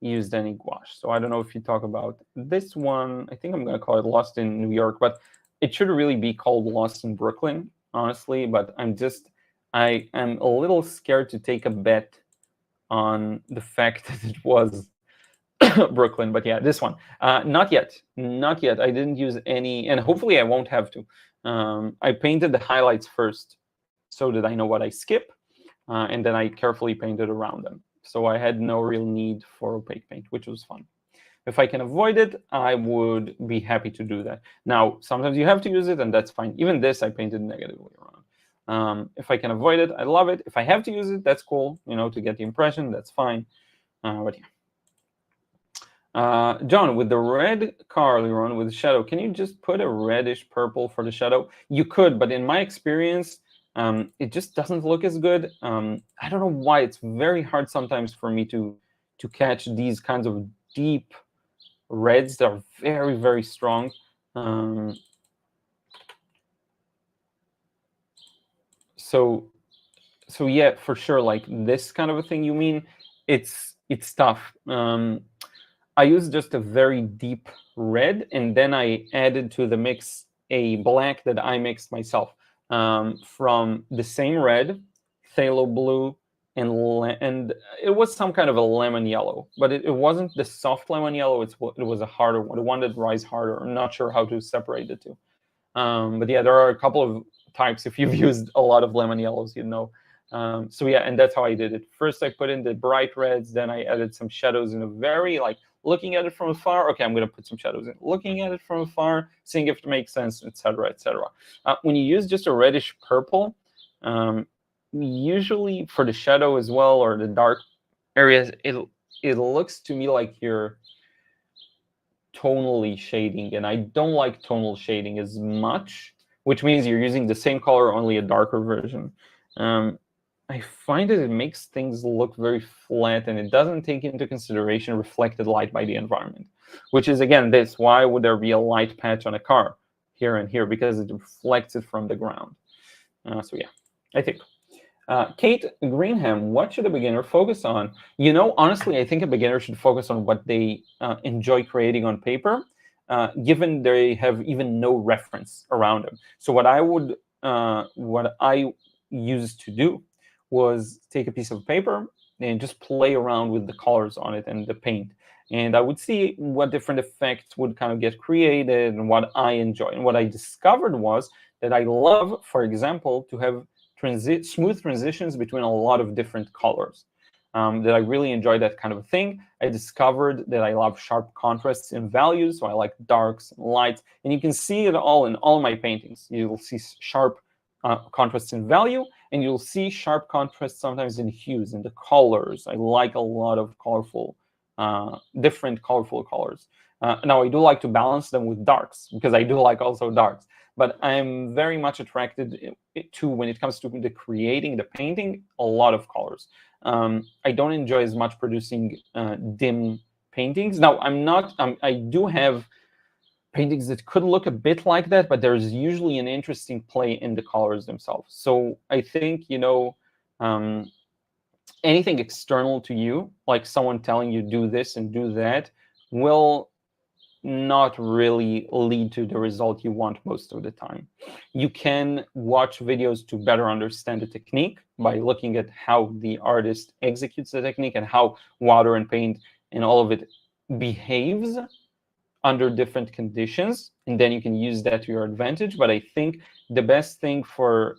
used any gouache. So I don't know if you talk about this one. I think I'm going to call it Lost in New York, but it should really be called Lost in Brooklyn, honestly. But I am a little scared to take a bet on the fact that it was Brooklyn, but yeah, this one. Not yet. I didn't use any, and hopefully I won't have to. I painted the highlights first so that I know what I skip, and then I carefully painted around them. So I had no real need for opaque paint, which was fun. If I can avoid it, I would be happy to do that. Now, sometimes you have to use it, and that's fine. Even this, I painted negatively around. If I can avoid it, I love it. If I have to use it, that's cool. You know, to get the impression, that's fine. But yeah. John, with the red car, Liron, with the shadow, can you just put a reddish purple for the shadow? You could, but in my experience, it just doesn't look as good. I don't know why. It's very hard sometimes for me to catch these kinds of deep reds that are very, very strong. So yeah, for sure, like this kind of a thing you mean, it's tough. I used just a very deep red, and then I added to the mix a black that I mixed myself from the same red, phthalo blue, and it was some kind of a lemon yellow, but it wasn't the soft lemon yellow. It was a harder one, the one that dries harder. I'm not sure how to separate the two. But yeah, there are a couple of types. If you've used a lot of lemon yellows, you know. So yeah, and that's how I did it. First, I put in the bright reds, then I added some shadows in a very, like, looking at it from afar. Okay, I'm going to put some shadows in. Looking at it from afar, seeing if it makes sense, etc., etc. When you use just a reddish purple, usually for the shadow as well, or the dark areas, it looks to me like you're tonally shading, and I don't like tonal shading as much, which means you're using the same color, only a darker version. I find that it makes things look very flat, and it doesn't take into consideration reflected light by the environment, which is, again, this. Why would there be a light patch on a car here and here? Because it reflects it from the ground. So yeah, I think. Kate Greenham, what should a beginner focus on? You know, honestly, I think a beginner should focus on what they enjoy creating on paper, given they have even no reference around them. So what I used to do was take a piece of paper and just play around with the colors on it and the paint. And I would see what different effects would kind of get created and what I enjoy. And what I discovered was that I love, for example, to have smooth transitions between a lot of different colors. That I really enjoy that kind of a thing. I discovered that I love sharp contrasts in values, so I like darks and lights. And you can see it all in all my paintings. You will see sharp contrasts in value, and you'll see sharp contrasts sometimes in hues, in the colors. I like a lot of colorful, different colorful colors. Now, I do like to balance them with darks, because I do like also darks. But I'm very much attracted to, when it comes to the creating, the painting, a lot of colors. I don't enjoy as much producing dim paintings. Now, I do have paintings that could look a bit like that, but there's usually an interesting play in the colors themselves. So I think, you know, anything external to you, like someone telling you do this and do that, will not really lead to the result you want most of the time. You can watch videos to better understand the technique by looking at how the artist executes the technique and how water and paint and all of it behaves under different conditions, and then you can use that to your advantage. But I think the best thing for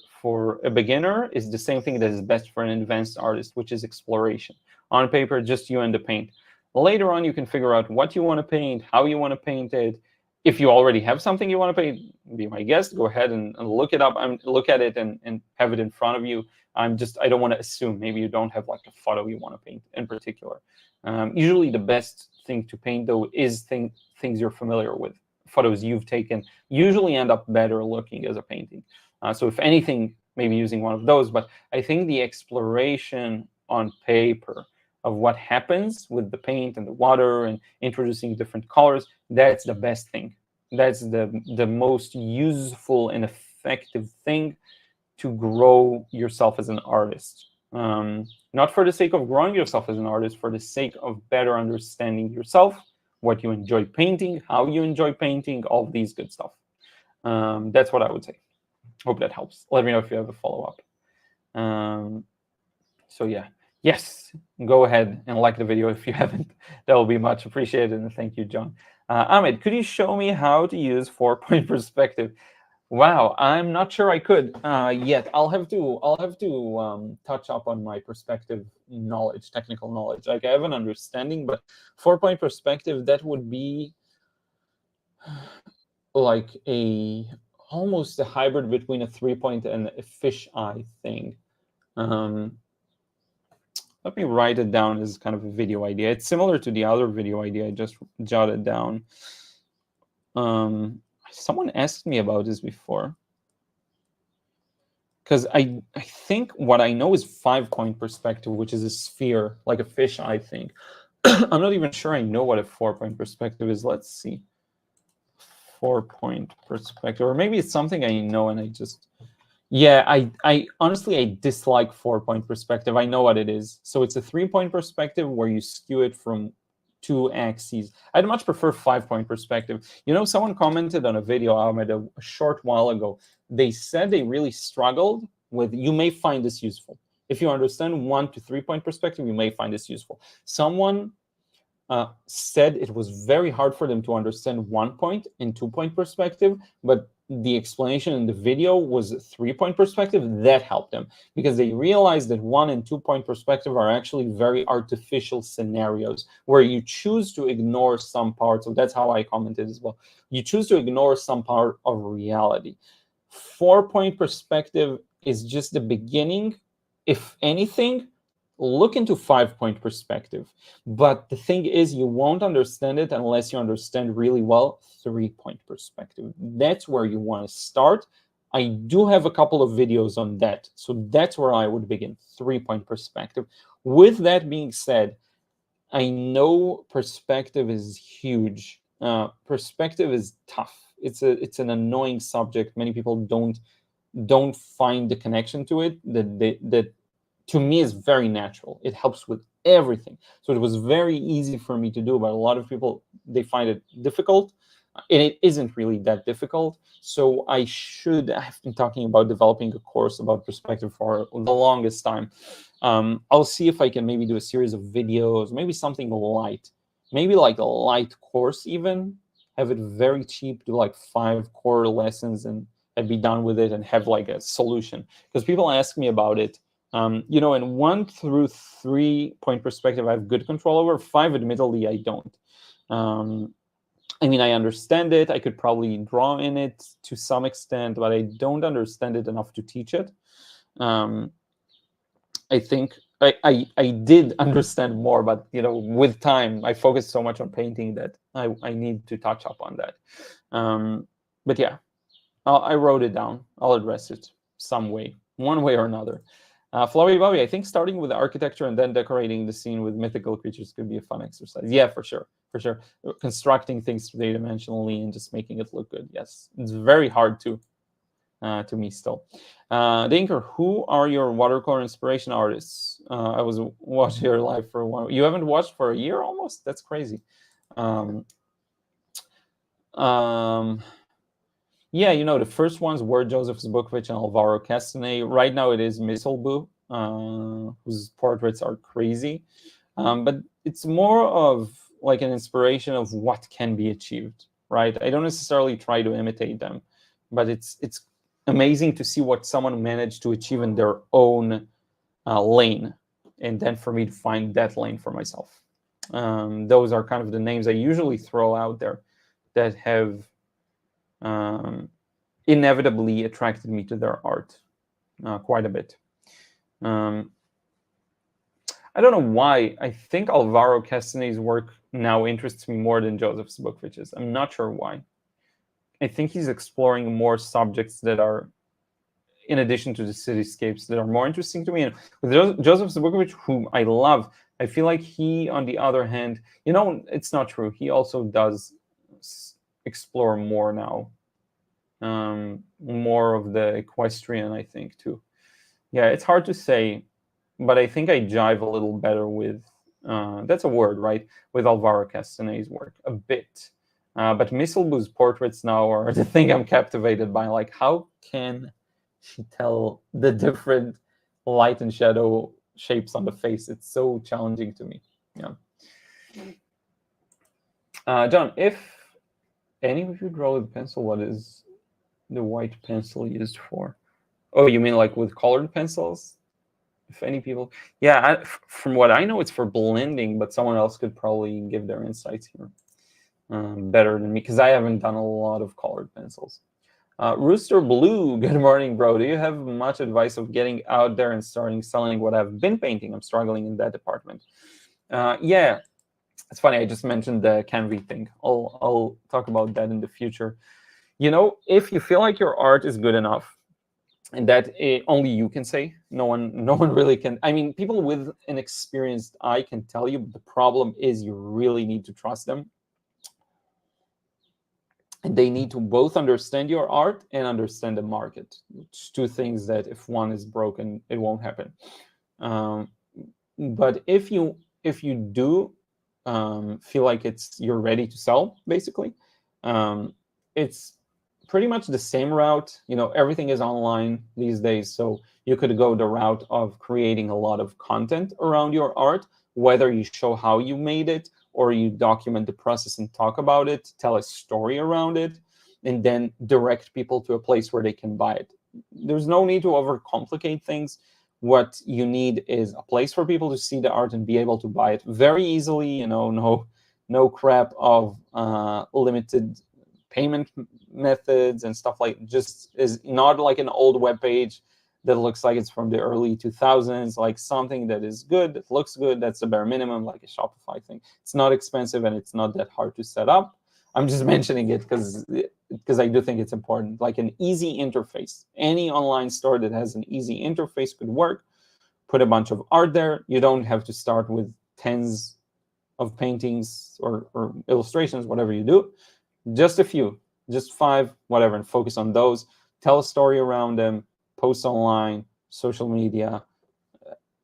a beginner is the same thing that is best for an advanced artist, which is exploration. On paper, just you and the paint. Later on, you can figure out what you want to paint, how you want to paint it. If you already have something you want to paint, be my guest. Go ahead and look it up. Look at it and have it in front of you. I don't want to assume. Maybe you don't have like a photo you want to paint in particular. Usually the best thing to paint, though, is things you're familiar with. Photos you've taken usually end up better looking as a painting. So if anything, maybe using one of those. But I think the exploration on paper of what happens with the paint and the water and introducing different colors, that's the best thing. That's the most useful and effective thing to grow yourself as an artist. Not for the sake of growing yourself as an artist, for the sake of better understanding yourself, what you enjoy painting, how you enjoy painting, all these good stuff. That's what I would say. Hope that helps. Let me know if you have a follow-up. So yeah. Yes, go ahead and like the video if you haven't. That will be much appreciated, and thank you, John. Ahmed, could you show me how to use 4-point perspective? Wow, I'm not sure I could yet. I'll have to touch up on my perspective knowledge, technical knowledge. Like I have an understanding, but 4-point perspective, that would be like almost a hybrid between a 3-point and a fisheye thing. Let me write it down as kind of a video idea. It's similar to the other video idea I just jotted down. Someone asked me about this before. Because I think what I know is 5-point perspective, which is a sphere, like a fisheye thing. I'm not even sure I know what a 4-point perspective is. Let's see. 4-point perspective. Or maybe it's something I know and I just... Yeah, I honestly, I dislike 4-point perspective. I know what it is. So it's a 3-point perspective where you skew it from 2 axes. I'd much prefer 5-point perspective. You know, someone commented on a video I made a short while ago. They said they really struggled with, you may find this useful. If you understand 1 to 3-point perspective, you may find this useful. Someone said it was very hard for them to understand 1-point and 2-point perspective, but the explanation in the video was 3-point perspective. That helped them because they realized that 1 and 2-point perspective are actually very artificial scenarios where you choose to ignore some parts of, that's how I commented as well. You choose to ignore some part of reality. 4-point perspective is just the beginning. If anything, look into 5-point perspective. But the thing is, you won't understand it unless you understand really well 3-point perspective. That's where you want to start. I do have a couple of videos on that. So that's where I would begin, 3-point perspective. With that being said, I know perspective is huge. Perspective is tough. It's an annoying subject. Many people don't find the connection to it that to me is very natural. It helps with everything. So it was very easy for me to do, but a lot of people, they find it difficult. And it isn't really that difficult. So I've been talking about developing a course about perspective for the longest time. I'll see if I can maybe do a series of videos, maybe something light, maybe like a light course even, have it very cheap, do like 5 core lessons and be done with it and have like a solution. Because people ask me about it. You know, in 1 through 3-point perspective, I have good control over. 5, admittedly, I don't. I mean, I understand it. I could probably draw in it to some extent, but I don't understand it enough to teach it. I think I did understand more, but you know, with time, I focused so much on painting that I need to touch up on that. But yeah, I wrote it down. I'll address it some way, one way or another. Flurry Bobby, I think starting with architecture and then decorating the scene with mythical creatures could be a fun exercise. Yeah, for sure, for sure. Constructing things 3-dimensionally and just making it look good. Yes, it's very hard to me still. Dinker, who are your watercolor inspiration artists? I was watching your live for a while. You haven't watched for a year almost? That's crazy. Yeah, you know, the first ones were Joseph Zbukvich and Alvaro Castanet. Right now it is Misselbu, whose portraits are crazy. But it's more of like an inspiration of what can be achieved, right? I don't necessarily try to imitate them, but it's amazing to see what someone managed to achieve in their own lane, and then for me to find that lane for myself. Those are kind of the names I usually throw out there that have inevitably attracted me to their art quite a bit. I don't know why. I think Alvaro Castaneda's work now interests me more than Joseph Zbukvich's. I'm not sure why. I think he's exploring more subjects that are, in addition to the cityscapes, that are more interesting to me. And with Joseph Zbukvich, whom I love, I feel like he, on the other hand, it's not true. He also does explore more now. More of the equestrian, I think, too. Yeah, it's hard to say, but I think I jive a little better with, that's a word, right? With Alvaro Castaneda's work, a bit. But Misselbu's portraits now are the thing I'm captivated by. Like, how can she tell the different light and shadow shapes on the face? It's so challenging to me. Yeah. John, if any of you draw with pencil, what is the white pencil used for? Oh, you mean like with colored pencils? If any people, yeah, from what I know, it's for blending, but someone else could probably give their insights here better than me, because I haven't done a lot of colored pencils. Rooster Blue, good morning, bro. Do you have much advice of getting out there and starting selling what I've been painting? I'm struggling in that department. Yeah, it's funny. I just mentioned the Canva thing. I'll talk about that in the future. If you feel like your art is good enough, and that only you can say, no one really can. I mean, people with an experienced eye can tell you, but the problem is you really need to trust them. And they need to both understand your art and understand the market. It's two things that if one is broken, it won't happen. But if you do feel like you're ready to sell, basically, it's pretty much the same route. Everything is online these days, so you could go the route of creating a lot of content around your art, whether you show how you made it or you document the process and talk about it, tell a story around it, and then direct people to a place where they can buy it. There's no need to overcomplicate things. What you need is a place for people to see the art and be able to buy it very easily. No crap of limited payment methods and stuff like. Just is not like an old web page that looks like it's from the early 2000s, like something that is good, that looks good, that's the bare minimum, like a Shopify thing. It's not expensive and it's not that hard to set up. I'm just mentioning it because I do think it's important. Like an easy interface. Any online store that has an easy interface could work. Put a bunch of art there. You don't have to start with tens of paintings or illustrations, whatever you do. Just a few, just 5, whatever, and focus on those. Tell a story around them. Post online, social media,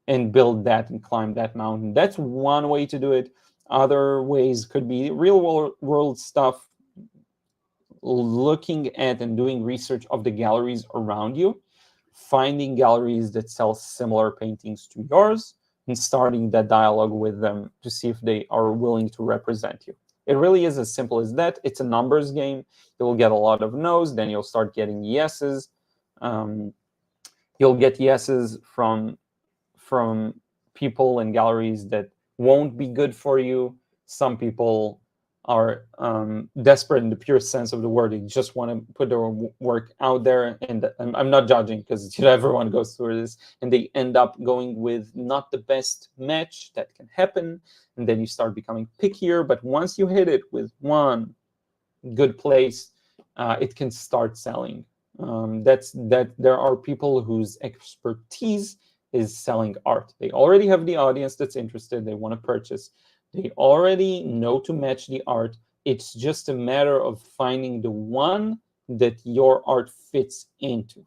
and build that and climb that mountain. That's one way to do it. Other ways could be real world stuff, looking at and doing research of the galleries around you, finding galleries that sell similar paintings to yours, and starting that dialogue with them to see if they are willing to represent you. It really is as simple as that. It's a numbers game. You'll get a lot of no's, then you'll start getting yeses. You'll get yeses from people and galleries that won't be good for you. Some people are desperate in the pure sense of the word. They just want to put their work out there. And I'm not judging, because everyone goes through this. And they end up going with not the best match that can happen. And then you start becoming pickier. But once you hit it with one good place, it can start selling. There are people whose expertise is selling art. They already have the audience that's interested. They want to purchase. They already know to match the art. It's just a matter of finding the one that your art fits into.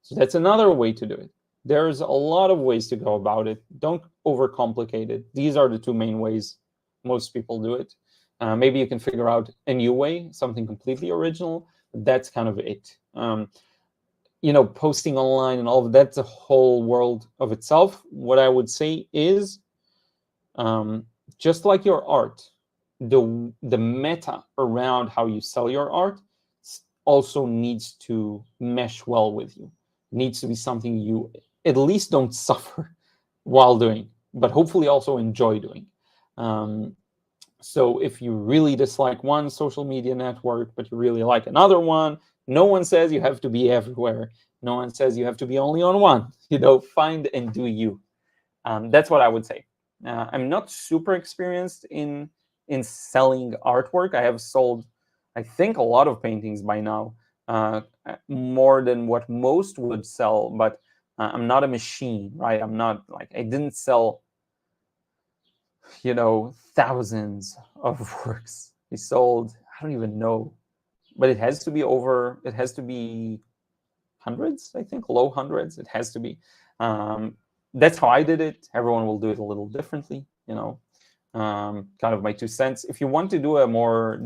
So that's another way to do it. There's a lot of ways to go about it. Don't overcomplicate it. These are the 2 main ways most people do it. Maybe you can figure out a new way, something completely original. That's kind of it. Posting online and all of that's a whole world of itself. What I would say is, just like your art, the meta around how you sell your art also needs to mesh well with you. It needs to be something you at least don't suffer while doing, but hopefully also enjoy doing. So if you really dislike one social media network, but you really like another one, no one says you have to be everywhere. No one says you have to be only on one. Find and do you. That's what I would say. I'm not super experienced in selling artwork. I have sold, I think, a lot of paintings by now, more than what most would sell. But I'm not a machine, right? I'm not I didn't sell, thousands of works. I sold, I don't even know, but it has to be hundreds, I think, low hundreds. It has to be. That's how I did it. Everyone will do it a little differently, kind of my 2 cents. If you want to do a more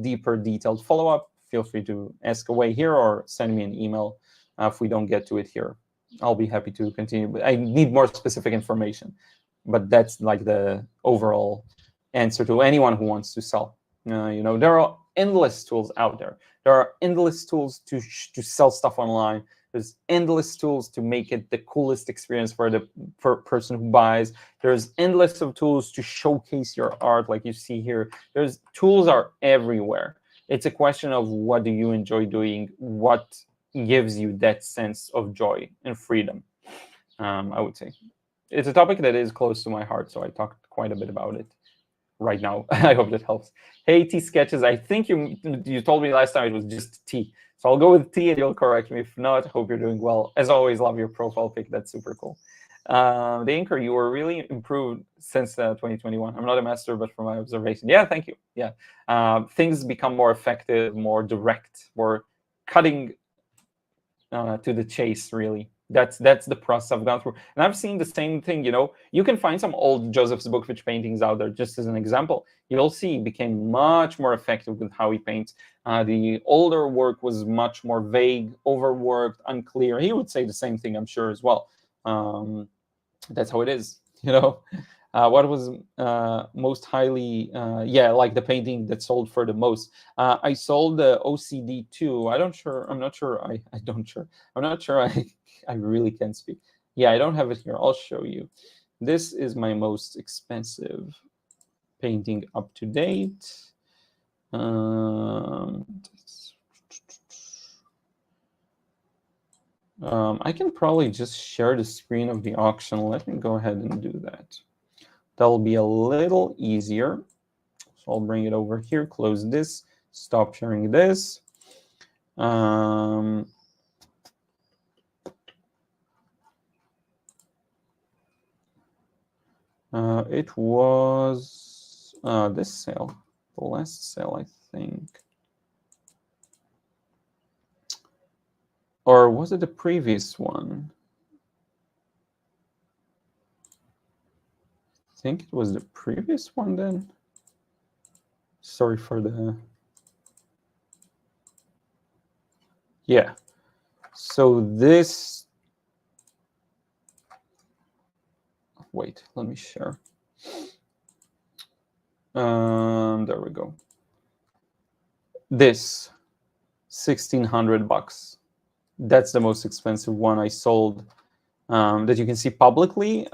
deeper, detailed follow-up, feel free to ask away here or send me an email if we don't get to it here. I'll be happy to continue. But I need more specific information. But that's like the overall answer to anyone who wants to sell. There are endless tools out there. There are endless tools to sell stuff online. There's endless tools to make it the coolest experience for the person who buys. There's endless of tools to showcase your art, like you see here. Tools are everywhere. It's a question of what do you enjoy doing, what gives you that sense of joy and freedom, I would say. It's a topic that is close to my heart, so I talked quite a bit about it right now. I hope that helps. Hey, T Sketches, I think you told me last time it was just T. So I'll go with T and you'll correct me. If not, hope you're doing well. As always, love your profile pic. That's super cool. The Anchor, you were really improved since 2021. I'm not a master, but from my observation. Yeah, thank you. Yeah. Things become more effective, more direct, more cutting to the chase, really. That's the process I've gone through. And I've seen the same thing, You can find some old Joseph Zbukvich paintings out there, just as an example. You'll see he became much more effective with how he paints. The older work was much more vague, overworked, unclear. He would say the same thing, I'm sure, as well. That's how it is, What was most highly, like the painting that sold for the most. I sold the OCD too. I'm not sure. I really can't speak. Yeah, I don't have it here. I'll show you. This is my most expensive painting up to date. I can probably just share the screen of the auction. Let me go ahead and do that. That'll be a little easier. So I'll bring it over here, close this, stop sharing this. It was this sale, the last sale, I think. Or was it the previous one? I think it was the previous one then. Sorry for the... Yeah. So this... Wait, let me share. There we go. This, $1,600. That's the most expensive one I sold that you can see publicly.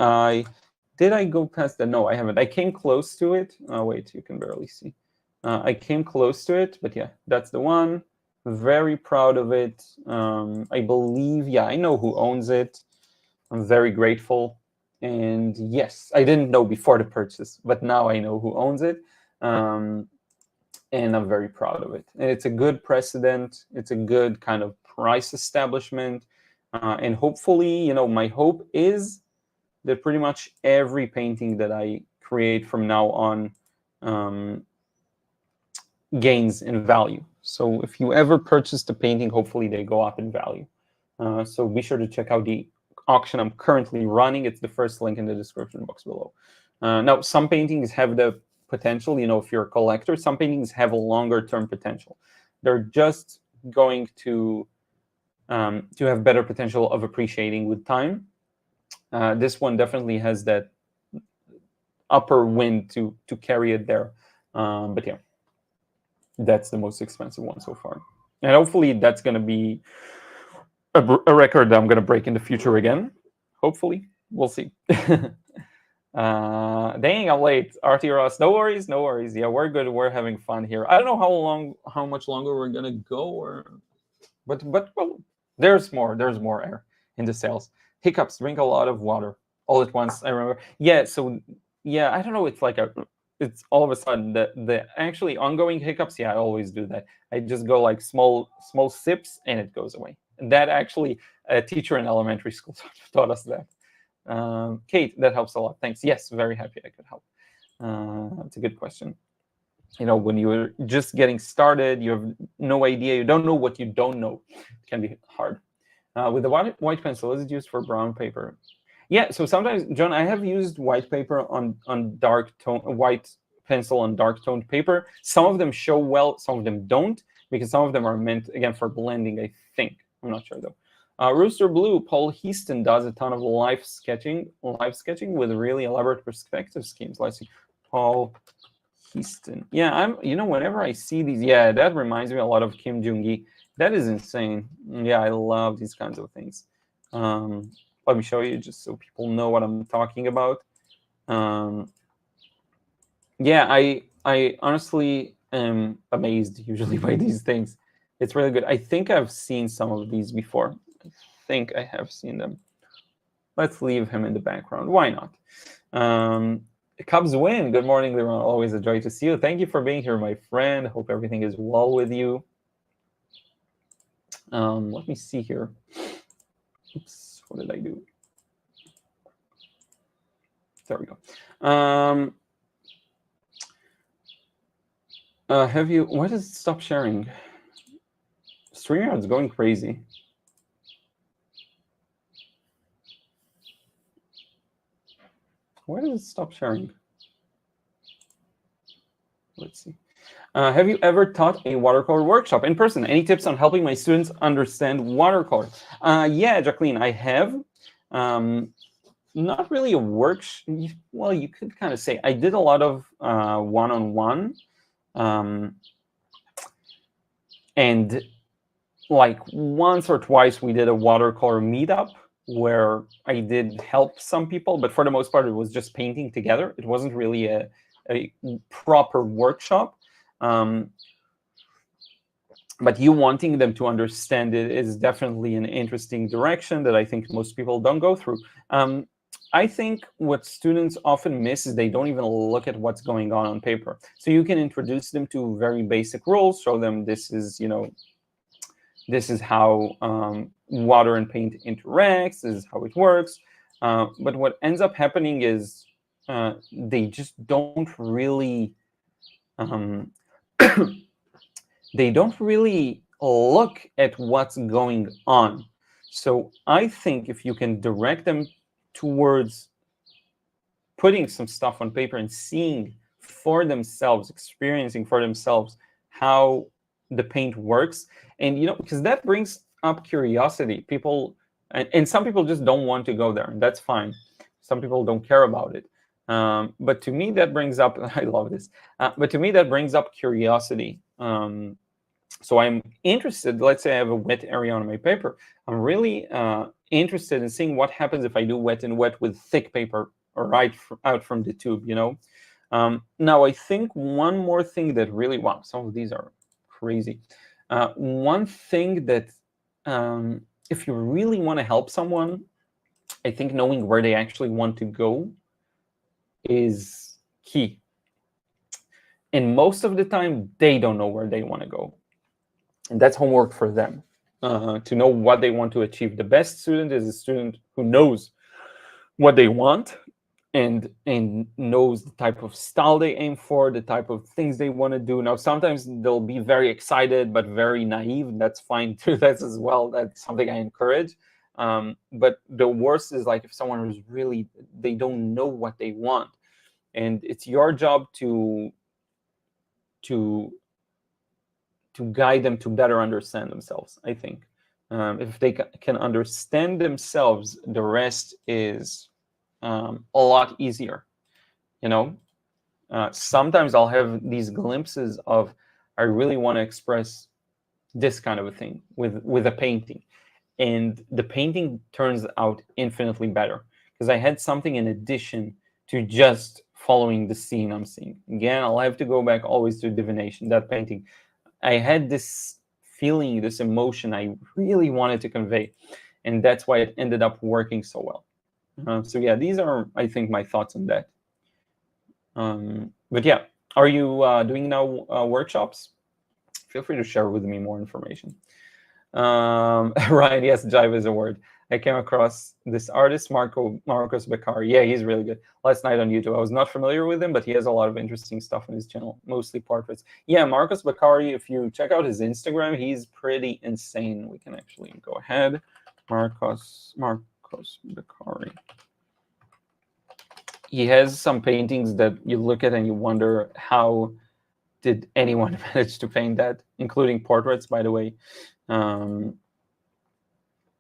Did I go past that? No, I haven't. I came close to it. Oh, wait, you can barely see. I came close to it, but yeah, that's the one. Very proud of it. I believe, yeah, I know who owns it. I'm very grateful. And yes, I didn't know before the purchase, but now I know who owns it. And I'm very proud of it. And it's a good precedent. It's a good kind of price establishment. And hopefully, my hope is that pretty much every painting that I create from now on gains in value. So if you ever purchase the painting, hopefully they go up in value. So be sure to check out the auction I'm currently running. It's the first link in the description box below. Now, some paintings have the potential, if you're a collector, some paintings have a longer-term potential. They're just going to have better potential of appreciating with time. This one definitely has that upper wind to carry it there. But yeah, that's the most expensive one so far. And hopefully that's going to be a record that I'm going to break in the future again. Hopefully. We'll see. Dang, I'm late. RT Ross, no worries, no worries. Yeah, we're good. We're having fun here. I don't know how much longer we're going to go, but well, there's more air in the sails. Hiccups, drink a lot of water all at once. I remember. Yeah, so yeah, I don't know. It's all of a sudden the actually ongoing hiccups. Yeah, I always do that. I just go like small sips and it goes away. That actually a teacher in elementary school taught us that. Kate, that helps a lot. Thanks. Yes, very happy I could help. It's a good question. You know, when you're just getting started, you have no idea, you don't know what you don't know. It can be hard. With the white pencil, is it used for brown paper? Yeah, so sometimes, John, I have used white paper on dark tone, white pencil on dark toned paper. Some of them show well, some of them don't, because some of them are meant, again, for blending, I think. I'm not sure, though. Rooster Blue, Paul Heaston does a ton of live sketching with really elaborate perspective schemes. Let's see, Paul Heaston. Yeah, whenever I see these, yeah, that reminds me a lot of Kim Jung-gi. That is insane. Yeah, I love these kinds of things. Let me show you just so people know what I'm talking about. Yeah, I honestly am amazed usually by these things. It's really good. I think I've seen some of these before. I think I have seen them. Let's leave him in the background. Why not? Cubs win. Good morning, Liron. Always a joy to see you. Thank you for being here, my friend. Hope everything is well with you. Let me see here. Oops, what did I do? There we go. Why does it stop sharing? StreamYard's going crazy. Why does it stop sharing? Let's see. Have you ever taught a watercolor workshop in person? Any tips on helping my students understand watercolor? Yeah, Jacqueline, I have. Not really a workshop. Well, you could kind of say I did a lot of one-on-one. And like once or twice we did a watercolor meetup where I did help some people, but for the most part, it was just painting together. It wasn't really a proper workshop. But you wanting them to understand it is definitely an interesting direction that I think most people don't go through. I think what students often miss is they don't even look at what's going on paper. So you can introduce them to very basic rules, show them this is, this is how water and paint interacts, this is how it works. But what ends up happening is they just don't really they don't really look at what's going on. So I think if you can direct them towards putting some stuff on paper and seeing for themselves, experiencing for themselves how the paint works, and because that brings up curiosity. People and some people just don't want to go there, and that's fine. Some people don't care about it. But to me, that brings up, I love this, but to me, that brings up curiosity. So I'm interested, let's say I have a wet area on my paper. I'm really interested in seeing what happens if I do wet and wet with thick paper right out from the tube, Now, I think one more thing that really, wow, some of these are crazy. One thing that if you really want to help someone, I think knowing where they actually want to go is key. And most of the time, they don't know where they want to go. And that's homework for them, to know what they want to achieve. The best student is a student who knows what they want and knows the type of style they aim for, the type of things they want to do. Now, sometimes they'll be very excited, but very naive. That's fine too. That's as well. That's something I encourage. But the worst is like if someone is really, they don't know what they want. And it's your job to guide them to better understand themselves, I think. If they can understand themselves, the rest is a lot easier, sometimes I'll have these glimpses of, I really want to express this kind of a thing with a painting. And the painting turns out infinitely better because I had something in addition to just following the scene I'm seeing. Again, I'll have to go back always to divination, that painting. I had this feeling, this emotion I really wanted to convey. And that's why it ended up working so well. So yeah, these are, I think, my thoughts on that. But yeah, are you doing now workshops? Feel free to share with me more information. Ryan, yes, jive is a word. I came across this artist, Marcos Beccari. Yeah, he's really good. Last night on YouTube. I was not familiar with him, but he has a lot of interesting stuff on his channel, mostly portraits. Yeah, Marcos Beccari, if you check out his Instagram, he's pretty insane. We can actually go ahead. Marcos Beccari. He has some paintings that you look at and you wonder, how did anyone manage to paint that, including portraits, by the way.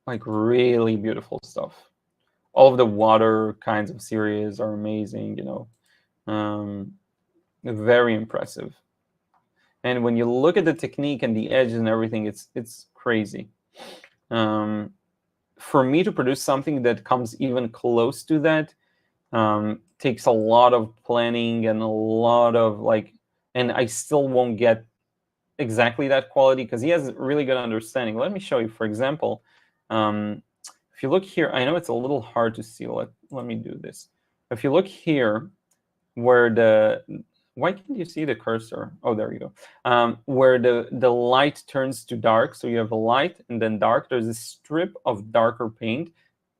Like really beautiful stuff. All of the water kinds of series are amazing, you know. Very impressive. And when you look at the technique and the edges and everything, it's crazy. For me to produce something that comes even close to that takes a lot of planning and a lot of and I still won't get exactly that quality because he has a really good understanding. Let me show you, for example. If you look here, I know it's a little hard to see. Let me do this. If you look here, where why can't you see the cursor? Oh, there you go. Where the light turns to dark, so you have a light and then dark. There's a strip of darker paint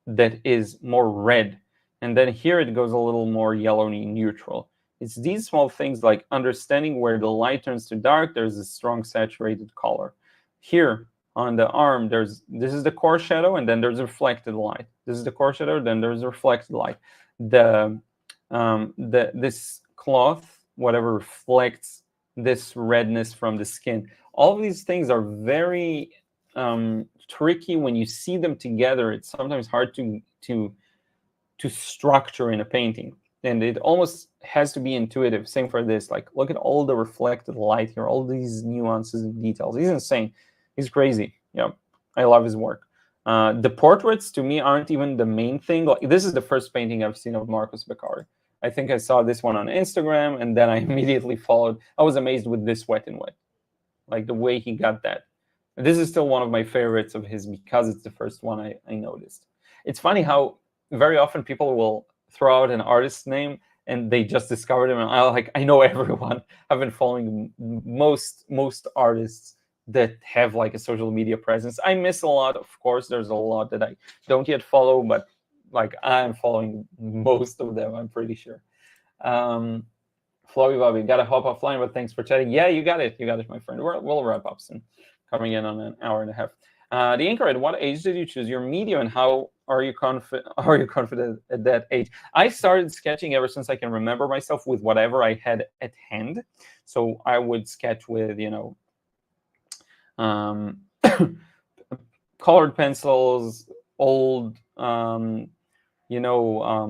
that is more red, and then here it goes a little more yellowy neutral. It's these small things like understanding where the light turns to dark. There's a strong saturated color. Here on the arm, this is the core shadow, and then there's reflected light. This is the core shadow, then there's reflected light. This cloth, whatever, reflects this redness from the skin. All of these things are very tricky when you see them together. It's sometimes hard to structure in a painting, and it almost has to be intuitive. Same for this. Like, look at all the reflected light here, all these nuances and details. He's insane. He's crazy. Yeah, I love his work. The portraits, to me, aren't even the main thing. Like, this is the first painting I've seen of Marcos Beccari. I think I saw this one on Instagram, and then I immediately followed. I was amazed with this Wet and Wet, like the way he got that. This is still one of my favorites of his because it's the first one I noticed. It's funny how very often people will throw out an artist's name and they just discovered him, and I know everyone. I've been following most artists that have like a social media presence. I miss a lot, of course. There's a lot that I don't yet follow, but like I'm following most of them, I'm pretty sure. Flowy Bobby, gotta hop offline, but thanks for chatting. Yeah, you got it, my friend. We'll wrap up soon. Coming in on an hour and a half. The anchor, at what age did you choose your medium, and how are you confident at that age? I started sketching ever since I can remember myself with whatever I had at hand. So I would sketch with, colored pencils, old,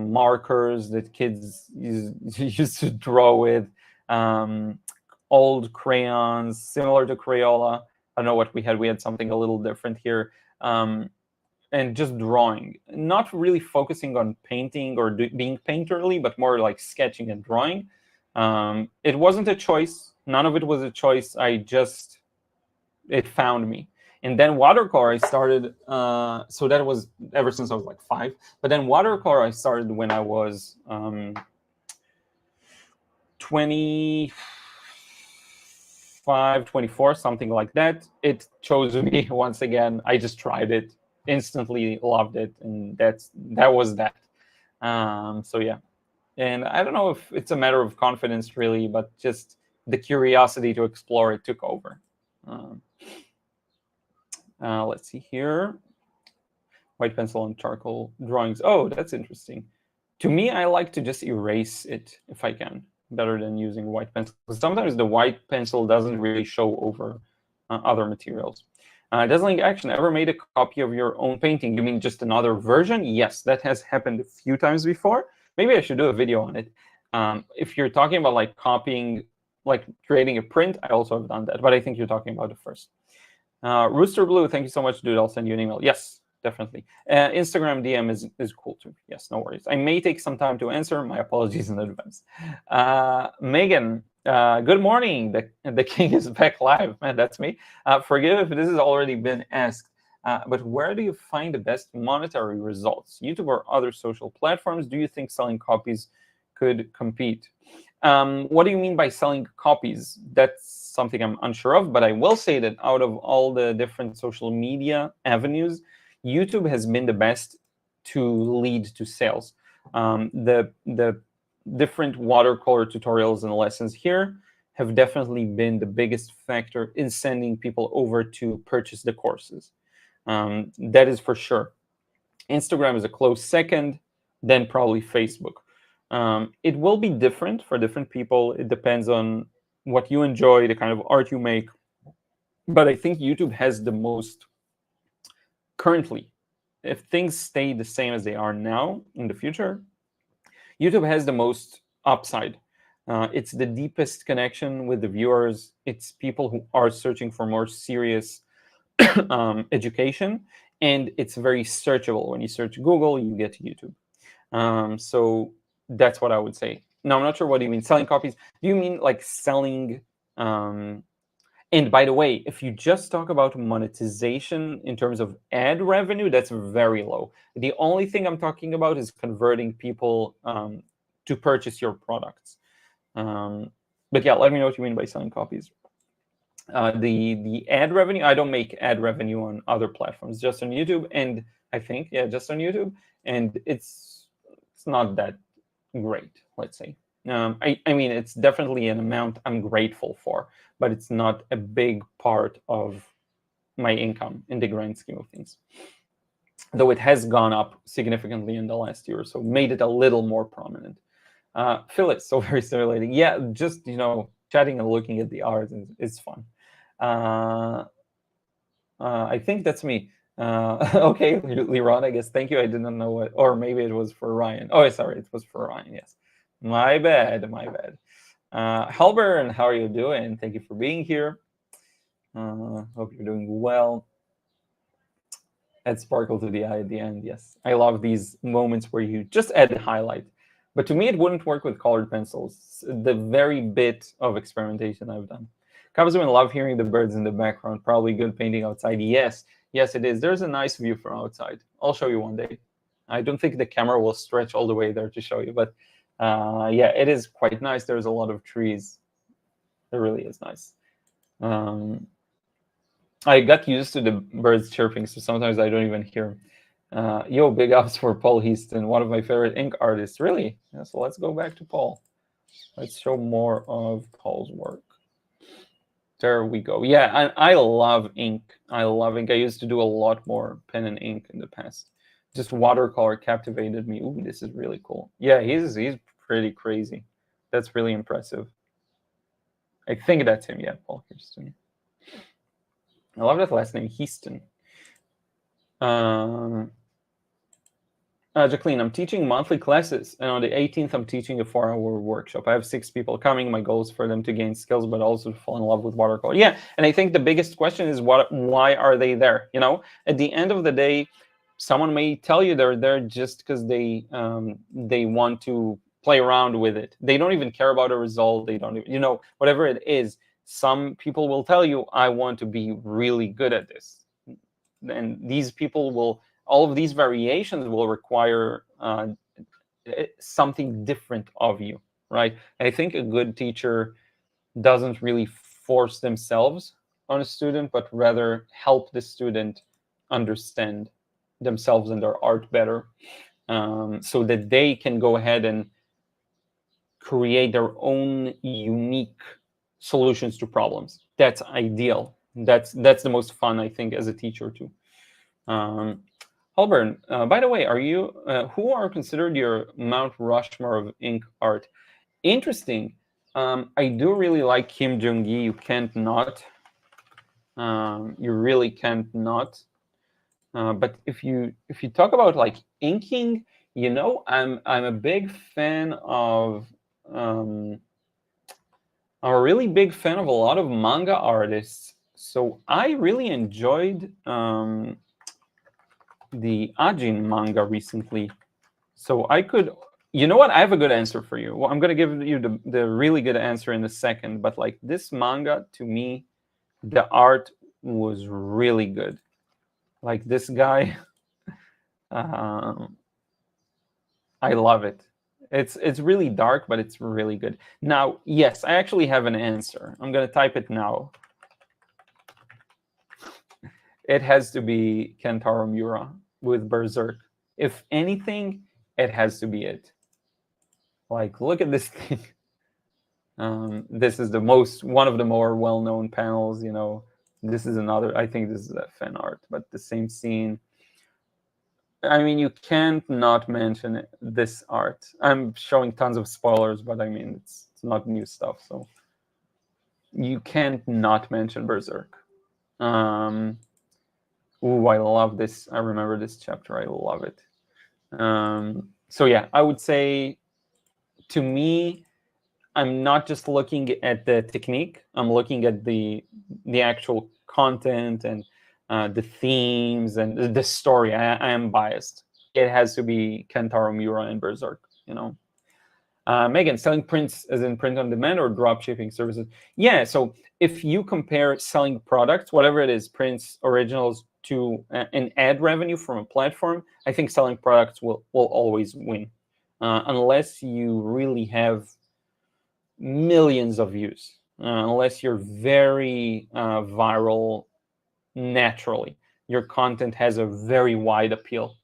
markers that kids used to draw with, old crayons, similar to Crayola. I don't know what we had. We had something a little different here. And just drawing, not really focusing on painting or being painterly, but more like sketching and drawing. It wasn't a choice. None of it was a choice. It found me. And then watercolor, I started, so that was ever since I was like 5. But then watercolor, I started when I was 25, 24, something like that. It chose me once again. I just tried it, instantly loved it, and that was that. So yeah. And I don't know if it's a matter of confidence, really, but just the curiosity to explore it took over. Let's see here. White pencil and charcoal drawings. Oh, that's interesting. To me, I like to just erase it if I can, better than using white pencil. Because sometimes the white pencil doesn't really show over other materials. Dazzling Action, ever made a copy of your own painting? You mean just another version? Yes, that has happened a few times before. Maybe I should do a video on it. If you're talking about like copying, like creating a print, I also have done that, but I think you're talking about it first. Rooster Blue, thank you so much, dude. I'll send you an email. Yes, definitely. Instagram DM is cool too. Yes, no worries. I may take some time to answer. My apologies in advance. Megan, good morning. The king is back live. Man, that's me. Forgive if this has already been asked, but where do you find the best monetary results? YouTube or other social platforms? Do you think selling copies could compete? What do you mean by selling copies? That's something I'm unsure of, but I will say that out of all the different social media avenues, YouTube has been the best to lead to sales. The different watercolor tutorials and lessons here have definitely been the biggest factor in sending people over to purchase the courses. That is for sure. Instagram is a close second, then probably Facebook. It will be different for different people. It depends on what you enjoy, the kind of art you make. But I think YouTube has the most, currently, if things stay the same as they are now in the future, YouTube has the most upside. It's the deepest connection with the viewers. It's people who are searching for more serious education, and it's very searchable. When you search Google, you get to YouTube. So that's what I would say. Now, I'm not sure what do you mean selling copies. Do you mean like selling? And by the way, if you just talk about monetization in terms of ad revenue, that's very low. The only thing I'm talking about is converting people to purchase your products. But yeah, let me know what you mean by selling copies. The ad revenue, I don't make ad revenue on other platforms, just on YouTube, and I think just on YouTube, and it's not that great, let's say. I mean, it's definitely an amount I'm grateful for, but it's not a big part of my income in the grand scheme of things. Though it has gone up significantly in the last year or so, made it a little more prominent. Phyllis, so very stimulating. Yeah, just, chatting and looking at the art is fun. I think that's me. Okay, Liron, I guess. Thank you. I didn't know what, or maybe it was for Ryan. Oh, sorry, it was for Ryan. Yes, my bad. Halbern, how are you doing? Thank you for being here. Hope you're doing well. Add sparkle to the eye at the end. Yes, I love these moments where you just add a highlight. But to me, it wouldn't work with colored pencils. The very bit of experimentation I've done. Kabazuman, love hearing the birds in the background. Probably good painting outside. Yes, it is. There's a nice view from outside. I'll show you one day. I don't think the camera will stretch all the way there to show you, but yeah, it is quite nice. There's a lot of trees. It really is nice. I got used to the birds chirping, so sometimes I don't even hear them. Yo, big ups for Paul Heaston, one of my favorite ink artists. Really? Yeah, so let's go back to Paul. Let's show more of Paul's work. There we go. Yeah, I love ink. I used to do a lot more pen and ink in the past. Just watercolor captivated me. Ooh, this is really cool. Yeah, he's pretty crazy. That's really impressive. I think that's him. Yeah, Paul Heaston. I love that last name, Heaston. Jacqueline, I'm teaching monthly classes, and on the 18th, I'm teaching a 4-hour workshop. I have 6 people coming. My goal is for them to gain skills, but also to fall in love with watercolor. Yeah, and I think the biggest question is why are they there? At the end of the day, someone may tell you they're there just because they want to play around with it. They don't even care about a result. They don't even, whatever it is. Some people will tell you, I want to be really good at this. And these people all of these variations will require something different of you, right? I think a good teacher doesn't really force themselves on a student, but rather help the student understand themselves and their art better, so that they can go ahead and create their own unique solutions to problems. That's ideal. That's the most fun, I think, as a teacher too. Halbern, by the way, who are considered your Mount Rushmore of ink art? Interesting. I do really like Kim Jung-gi. You can't not. You really can't not. But if you talk about like inking, I'm a big fan of I'm a really big fan of a lot of manga artists. So I really enjoyed the Ajin manga recently. So I could, you know what? I have a good answer for you. Well, I'm going to give you the really good answer in a second. But like this manga, to me, the art was really good. Like this guy, I love it. It's really dark, but it's really good. Now, yes, I actually have an answer. I'm going to type it now. It has to be Kentaro Miura with Berserk. If anything, it has to be it. Like, look at this thing. This is one of the more well-known panels. This is another. I think this is a fan art, but the same scene. I mean, you can't not mention this art. I'm showing tons of spoilers, but I mean, it's not new stuff, so you can't not mention Berserk. Ooh, I love this. I remember this chapter. I love it. So yeah, I would say, to me, I'm not just looking at the technique. I'm looking at the actual content and the themes and the story. I am biased. It has to be Kentaro Miura and Berserk. Megan, selling prints as in print on demand or drop shipping services? Yeah. So if you compare selling products, whatever it is, prints, originals, to an ad revenue from a platform, I think selling products will always win, unless you really have millions of views, unless you're very viral naturally. Your content has a very wide appeal,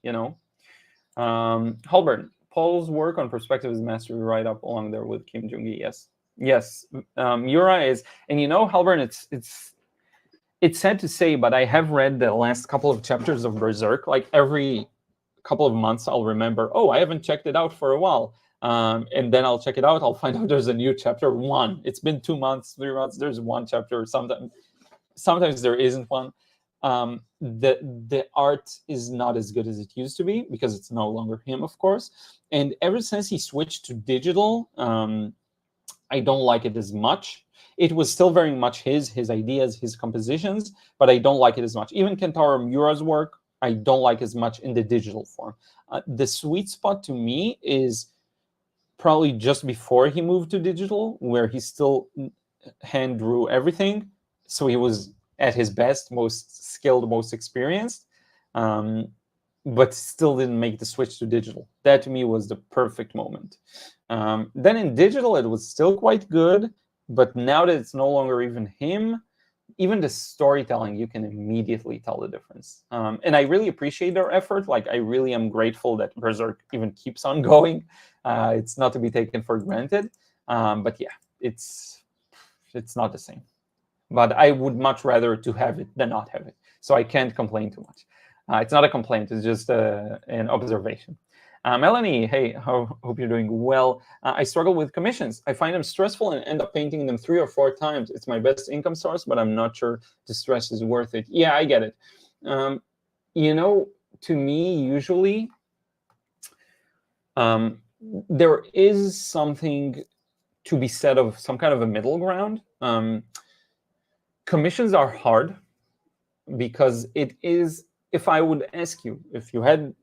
Halbert, Paul's work on perspective is mastery right up along there with Kim Jung-gi. Yes. Miura is, and Halbert, it's sad to say, but I have read the last couple of chapters of Berserk. Like every couple of months, I'll remember, oh, I haven't checked it out for a while. And then I'll check it out. I'll find out there's a new chapter. One. It's been 2 months, 3 months. There's one chapter. Sometimes there isn't one. The art is not as good as it used to be because it's no longer him, of course. And ever since he switched to digital, I don't like it as much. It was still very much his ideas, his compositions, but I don't like it as much. Even Kentaro Miura's work, I don't like as much in the digital form. The sweet spot to me is probably just before he moved to digital, where he still hand drew everything. So he was at his best, most skilled, most experienced, but still didn't make the switch to digital. That to me was the perfect moment. Then in digital, it was still quite good, but now that it's no longer even him, even the storytelling, you can immediately tell the difference. And I really appreciate their effort. Like, I really am grateful that Berserk even keeps on going. It's not to be taken for granted. But yeah, it's not the same. But I would much rather to have it than not have it. So I can't complain too much. It's not a complaint. It's just an observation. Melanie, hey, hope you're doing well. I struggle with commissions. I find them stressful and end up painting them 3 or 4 times. It's my best income source, but I'm not sure the stress is worth it. Yeah, I get it. To me, usually, there is something to be said of some kind of a middle ground. Commissions are hard because it is, if I would ask you, if you hadn't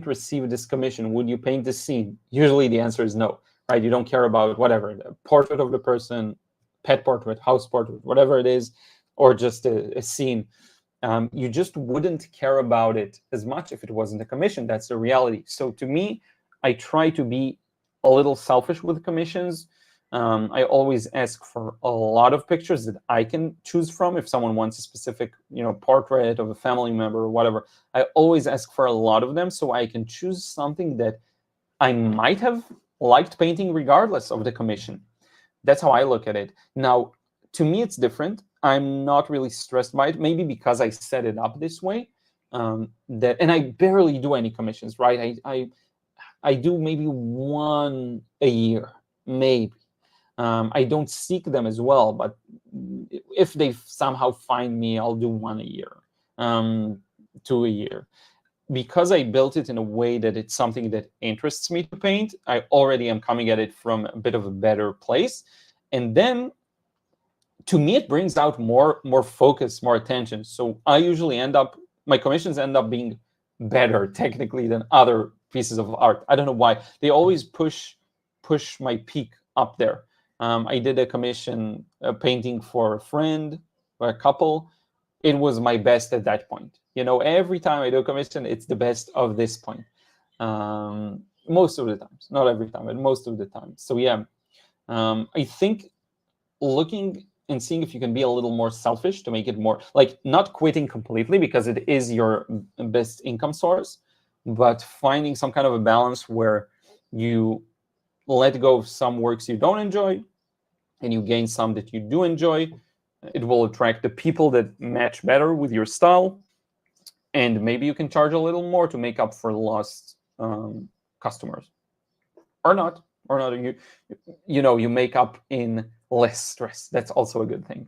received this commission, would you paint this scene? Usually the answer is no, right? You don't care about whatever, the portrait of the person, pet portrait, house portrait, whatever it is, or just a scene. You just wouldn't care about it as much if it wasn't a commission. That's the reality. So to me, I try to be a little selfish with commissions. I always ask for a lot of pictures that I can choose from. If someone wants a specific, portrait of a family member or whatever, I always ask for a lot of them so I can choose something that I might have liked painting regardless of the commission. That's how I look at it. Now, to me, it's different. I'm not really stressed by it, maybe because I set it up this way. And I barely do any commissions, right? I do maybe 1 a year, maybe. I don't seek them as well, but if they somehow find me, I'll do 1 a year, 2 a year. because I built it in a way that it's something that interests me to paint, I already am coming at it from a bit of a better place. And then, to me, it brings out more focus, more attention. So I usually my commissions end up being better technically than other pieces of art. I don't know why. They always push my peak up there. I did a commission painting for a friend, or a couple. It was my best at that point. Every time I do a commission, it's the best of this point. Most of the times, not every time, but most of the time. So yeah, I think looking and seeing if you can be a little more selfish to make it more, like, not quitting completely because it is your best income source, but finding some kind of a balance where you let go of some works you don't enjoy and you gain some that you do enjoy. It will attract the people that match better with your style, and maybe you can charge a little more to make up for lost customers, or not. You make up in less stress. That's also a good thing.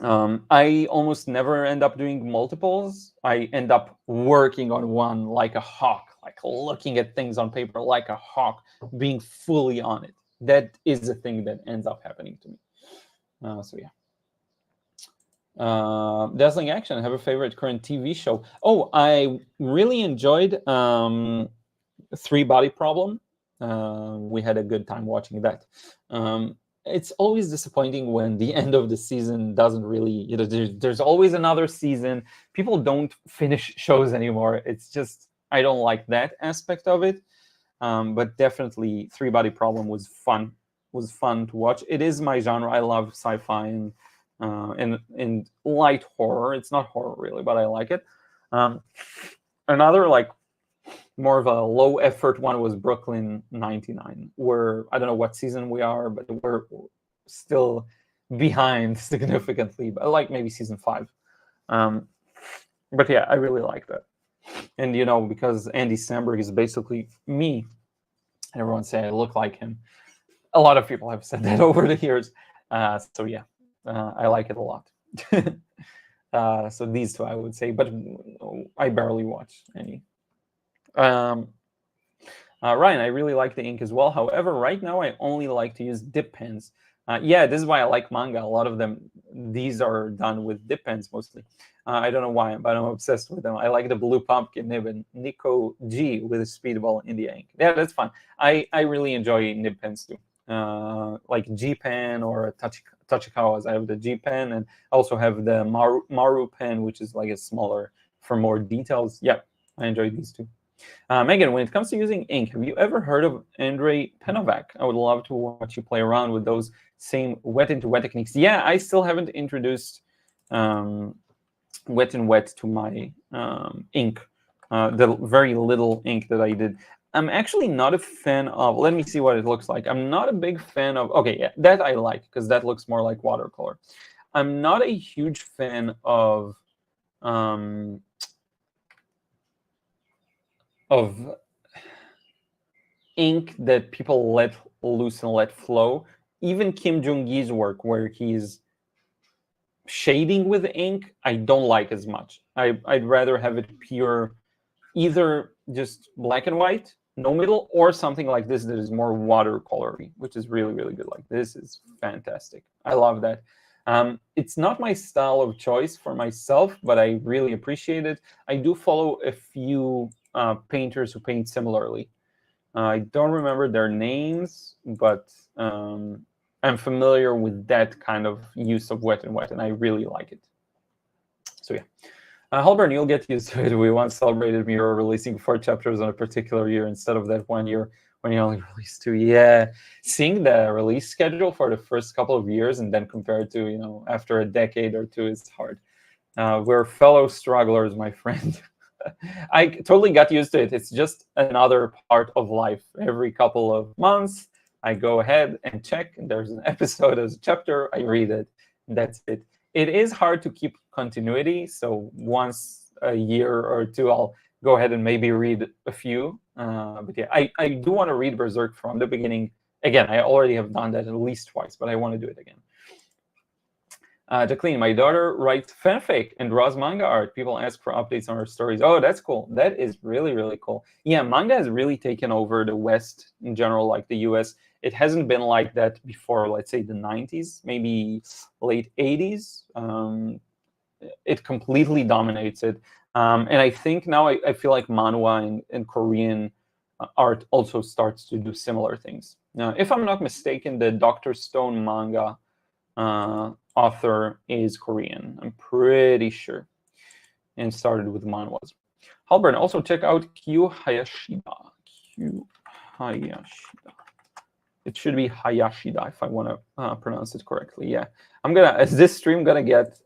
I almost never end up doing multiples. I end up working on one like a hawk, like looking at things on paper like a hawk, being fully on it. That is the thing that ends up happening to me. So yeah. Dazzling Action, have a favorite current TV show? Oh, I really enjoyed Three Body Problem. We had a good time watching that. It's always disappointing when the end of the season doesn't really, there's always another season. People don't finish shows anymore. It's just, I don't like that aspect of it. But definitely Three Body Problem was fun. Was fun to watch. It is my genre. I love sci-fi and light horror. It's not horror really, but I like it. Another like more of a low effort one was Brooklyn 99, where I don't know what season we are, but we're still behind significantly, but like maybe season 5. But yeah, I really like that. And because Andy Samberg is basically me, and everyone say I look like him. A lot of people have said that over the years. So yeah, I like it a lot. So these two I would say, but I barely watch any. Ryan, I really like the ink as well. However, right now I only like to use dip pens. Yeah, this is why I like manga. A lot of them, these are done with dip pens mostly. I don't know why, but I'm obsessed with them. I like the Blue Pumpkin nib and Nico G with a Speedball India ink. Yeah, that's fun. I really enjoy nib pens too. Like G pen or Tachikawa's. I have the G pen and also have the Maru pen, which is like a smaller for more details. Yeah, I enjoy these too. Megan, when it comes to using ink, have you ever heard of Andrei Penovac? I would love to watch you play around with those same wet into wet techniques. Yeah, I still haven't introduced wet and wet to my ink, the very little ink that I did. I'm actually not a fan of, let me see what it looks like. I'm not a big fan of, okay, yeah, that I like because that looks more like watercolor. I'm not a huge fan of ink that people let loose and let flow. Even Kim Jong-gi's work where he's shading with ink, I don't like as much. I'd rather have it pure, either just black and white, no middle, or something like this that is more watercolory, which is really, really good. Like this is fantastic. I love that. It's not my style of choice for myself, but I really appreciate it. I do follow a few painters who paint similarly. I don't remember their names, but I'm familiar with that kind of use of wet and wet, and I really like it. So yeah. Halburn, you'll get used to it. We once celebrated Miro releasing 4 chapters on a particular year instead of that 1 year when you only released 2. Yeah, seeing the release schedule for the first couple of years and then compared to, after a decade or 2 is hard. We're fellow strugglers, my friend. I totally got used to it. It's just another part of life. Every couple of months, I go ahead and check. And there's an episode, there's a chapter, I read it. That's it. It is hard to keep continuity. So once a year or 2, I'll go ahead and maybe read a few. But yeah, I do want to read Berserk from the beginning. Again, I already have done that at least twice, but I want to do it again. Jacqueline, my daughter writes fanfic and draws manga art. People ask for updates on her stories. Oh, that's cool. That is really, really cool. Yeah, manga has really taken over the West in general, like the US. It hasn't been like that before, let's say the 90s, maybe late 80s. It completely dominates it. And I think now I feel like manhwa and Korean art also starts to do similar things. Now, if I'm not mistaken, the Dr. Stone manga author is Korean. I'm pretty sure. And started with manhwas. Halburn, also check out Q Hayashida. Q Hayashida. It should be Hayashida if I want to pronounce it correctly. Yeah, is this stream gonna get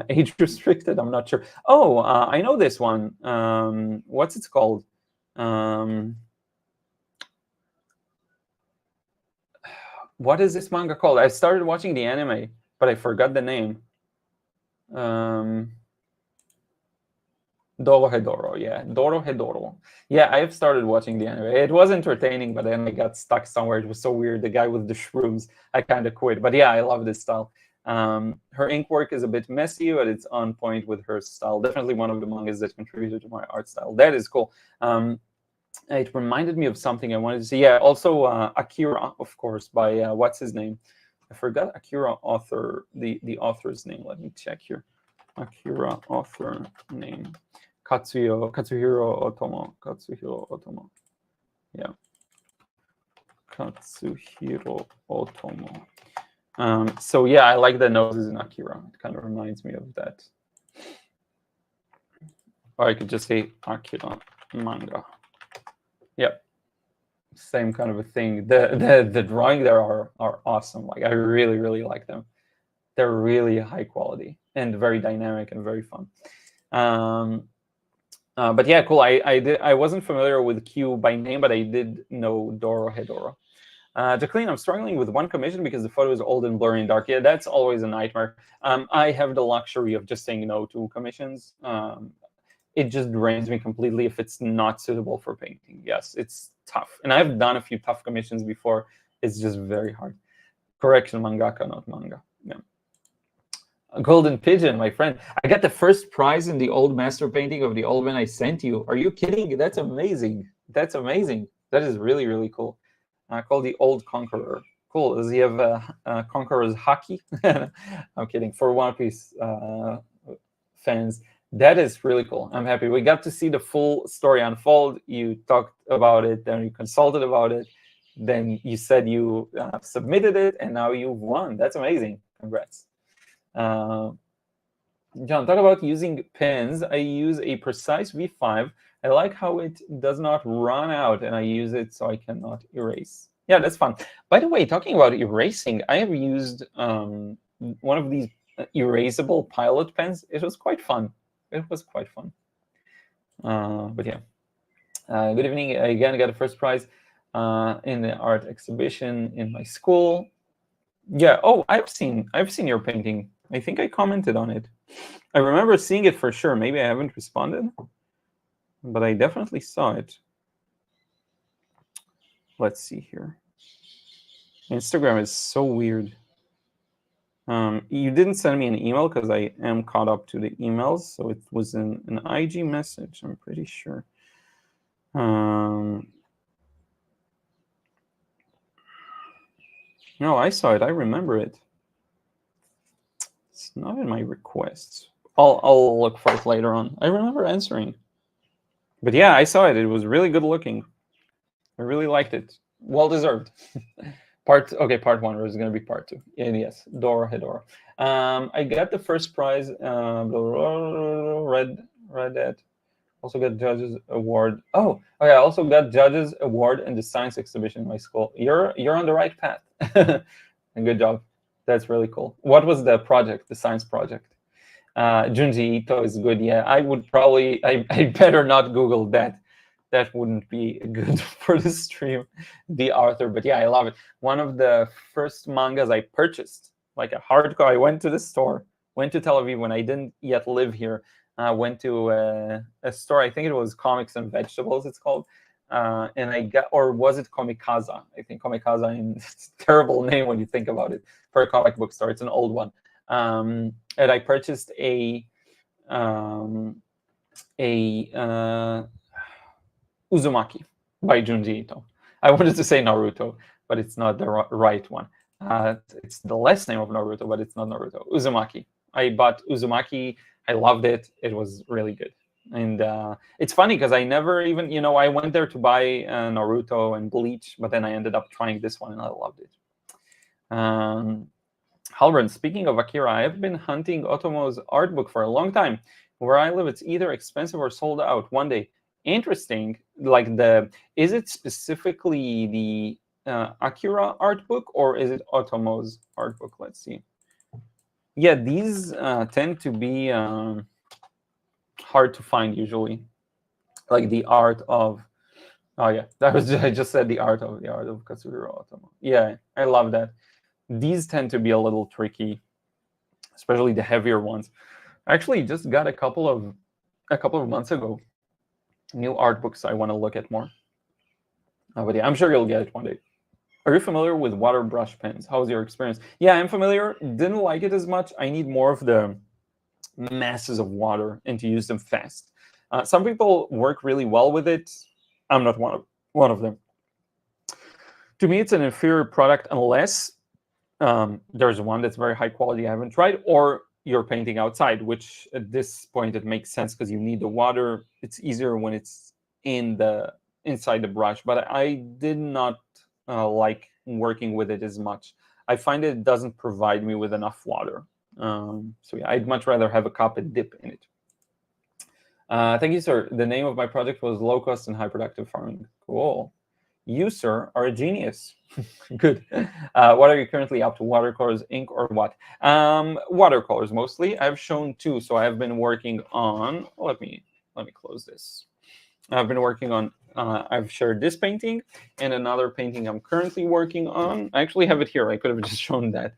age restricted? I'm not sure. Oh, I know this one. What's it called? What is this manga called? I started watching the anime, but I forgot the name. Dorohedoro, yeah. Dorohedoro. Yeah, I have started watching the anime. It was entertaining, but then I got stuck somewhere. It was so weird. The guy with the shrooms, I kind of quit. But yeah, I love this style. Her ink work is a bit messy, but it's on point with her style. Definitely one of the mangas that contributed to my art style. That is cool. It reminded me of something I wanted to see. Yeah, also Akira, of course, by what's his name? I forgot Akira author, the author's name. Let me check here. Akira author name. Katsuhiro Otomo. Yeah. Katsuhiro Otomo. So yeah, I like the noses in Akira. It kind of reminds me of that. Or I could just say Akira manga. Yep. Same kind of a thing. The drawing there are awesome. Like I really, really like them. They're really high quality and very dynamic and very fun. But yeah, cool. I wasn't familiar with Q by name, but I did know Dorohedoro. Jacqueline, I'm struggling with one commission because the photo is old and blurry and dark. Yeah, that's always a nightmare. I have the luxury of just saying no to commissions. It just drains me completely if it's not suitable for painting. Yes, it's tough. And I've done a few tough commissions before. It's just very hard. Correction, mangaka, not manga. Yeah. A golden pigeon, my friend. I got the first prize in the old master painting of the old man I sent you. Are you kidding? That's amazing. That's amazing. That is really, really cool. Called the Old Conqueror. Cool. Does he have Conqueror's hockey? I'm kidding. For One Piece fans, that is really cool. I'm happy. We got to see the full story unfold. You talked about it, then you consulted about it. Then you said you submitted it, and now you've won. That's amazing. Congrats. John, talk about using pens. I use a Precise V5. I like how it does not run out, and I use it so I cannot erase. Yeah, that's fun. By the way, talking about erasing, I have used one of these erasable pilot pens. It was quite fun. It was quite fun. But yeah. Good evening. I again got a first prize in the art exhibition in my school. Yeah. Oh, I've seen your painting. I think I commented on it. I remember seeing it for sure. Maybe I haven't responded, but I definitely saw it. Let's see here. Instagram is so weird. You didn't send me an email because I am caught up to the emails, so it was an IG message, I'm pretty sure. No, I saw it. I remember it. It's not in my requests. I'll look for it later on. I remember answering. But yeah, I saw it. It was really good looking. I really liked it. Well deserved. Part one was going to be part two. And yes, Dorohedoro. I got the first prize. Read that. Also got judges award. Oh, I also got judges award in the science exhibition in my school. You're on the right path. And good job. That's really cool. What was the project? The science project? Junji Ito is good. Yeah, I would probably. I better not Google that. That wouldn't be good for the stream, the author. But yeah, I love it. One of the first mangas I purchased, like a hardcover. I went to the store, went to Tel Aviv when I didn't yet live here. Went to a store. I think it was Comics and Vegetables. It's called. And I got, or was it Komikaza? I think Komikaza. It's a terrible name when you think about it for a comic book store. It's an old one. And I purchased a Uzumaki by Junji Ito. I wanted to say Naruto, but it's not the right one. It's the last name of Naruto, but it's not Naruto. Uzumaki. I bought Uzumaki. I loved it. It was really good. And it's funny because I never even, I went there to buy Naruto and Bleach, but then I ended up trying this one and I loved it. Halbrand, speaking of Akira, I have been hunting Otomo's art book for a long time. Where I live, it's either expensive or sold out one day. Interesting. Like is it specifically the Akira art book or is it Otomo's art book? Let's see. Yeah, these tend to be hard to find usually. Like the art of, oh yeah, I just said the art of Katsuhiro Otomo. Yeah, I love that. These tend to be a little tricky, especially the heavier ones. I actually just got a couple of months ago new art books I want to look at more. But yeah, I'm sure you'll get it one day. Are you familiar with water brush pens? How's your experience? Yeah, I'm familiar. Didn't like it as much. I need more of the masses of water and to use them fast. Some people work really well with it. I'm not one of them. To me, it's an inferior product unless there's one that's very high quality I haven't tried, or you're painting outside, which at this point it makes sense because you need the water. It's easier when it's inside the brush, but I did not like working with it as much. I find it doesn't provide me with enough water. So yeah, I'd much rather have a cup and dip in it. Thank you, sir. The name of my project was Low Cost and High Productive Farming. Cool. You, sir, are a genius. Good. What are you currently up to? Watercolors, ink, or what? Watercolors mostly. I've shown two, so I have been working on. Let me close this. I've been working on. I've shared this painting and another painting I'm currently working on. I actually have it here. I could have just shown that.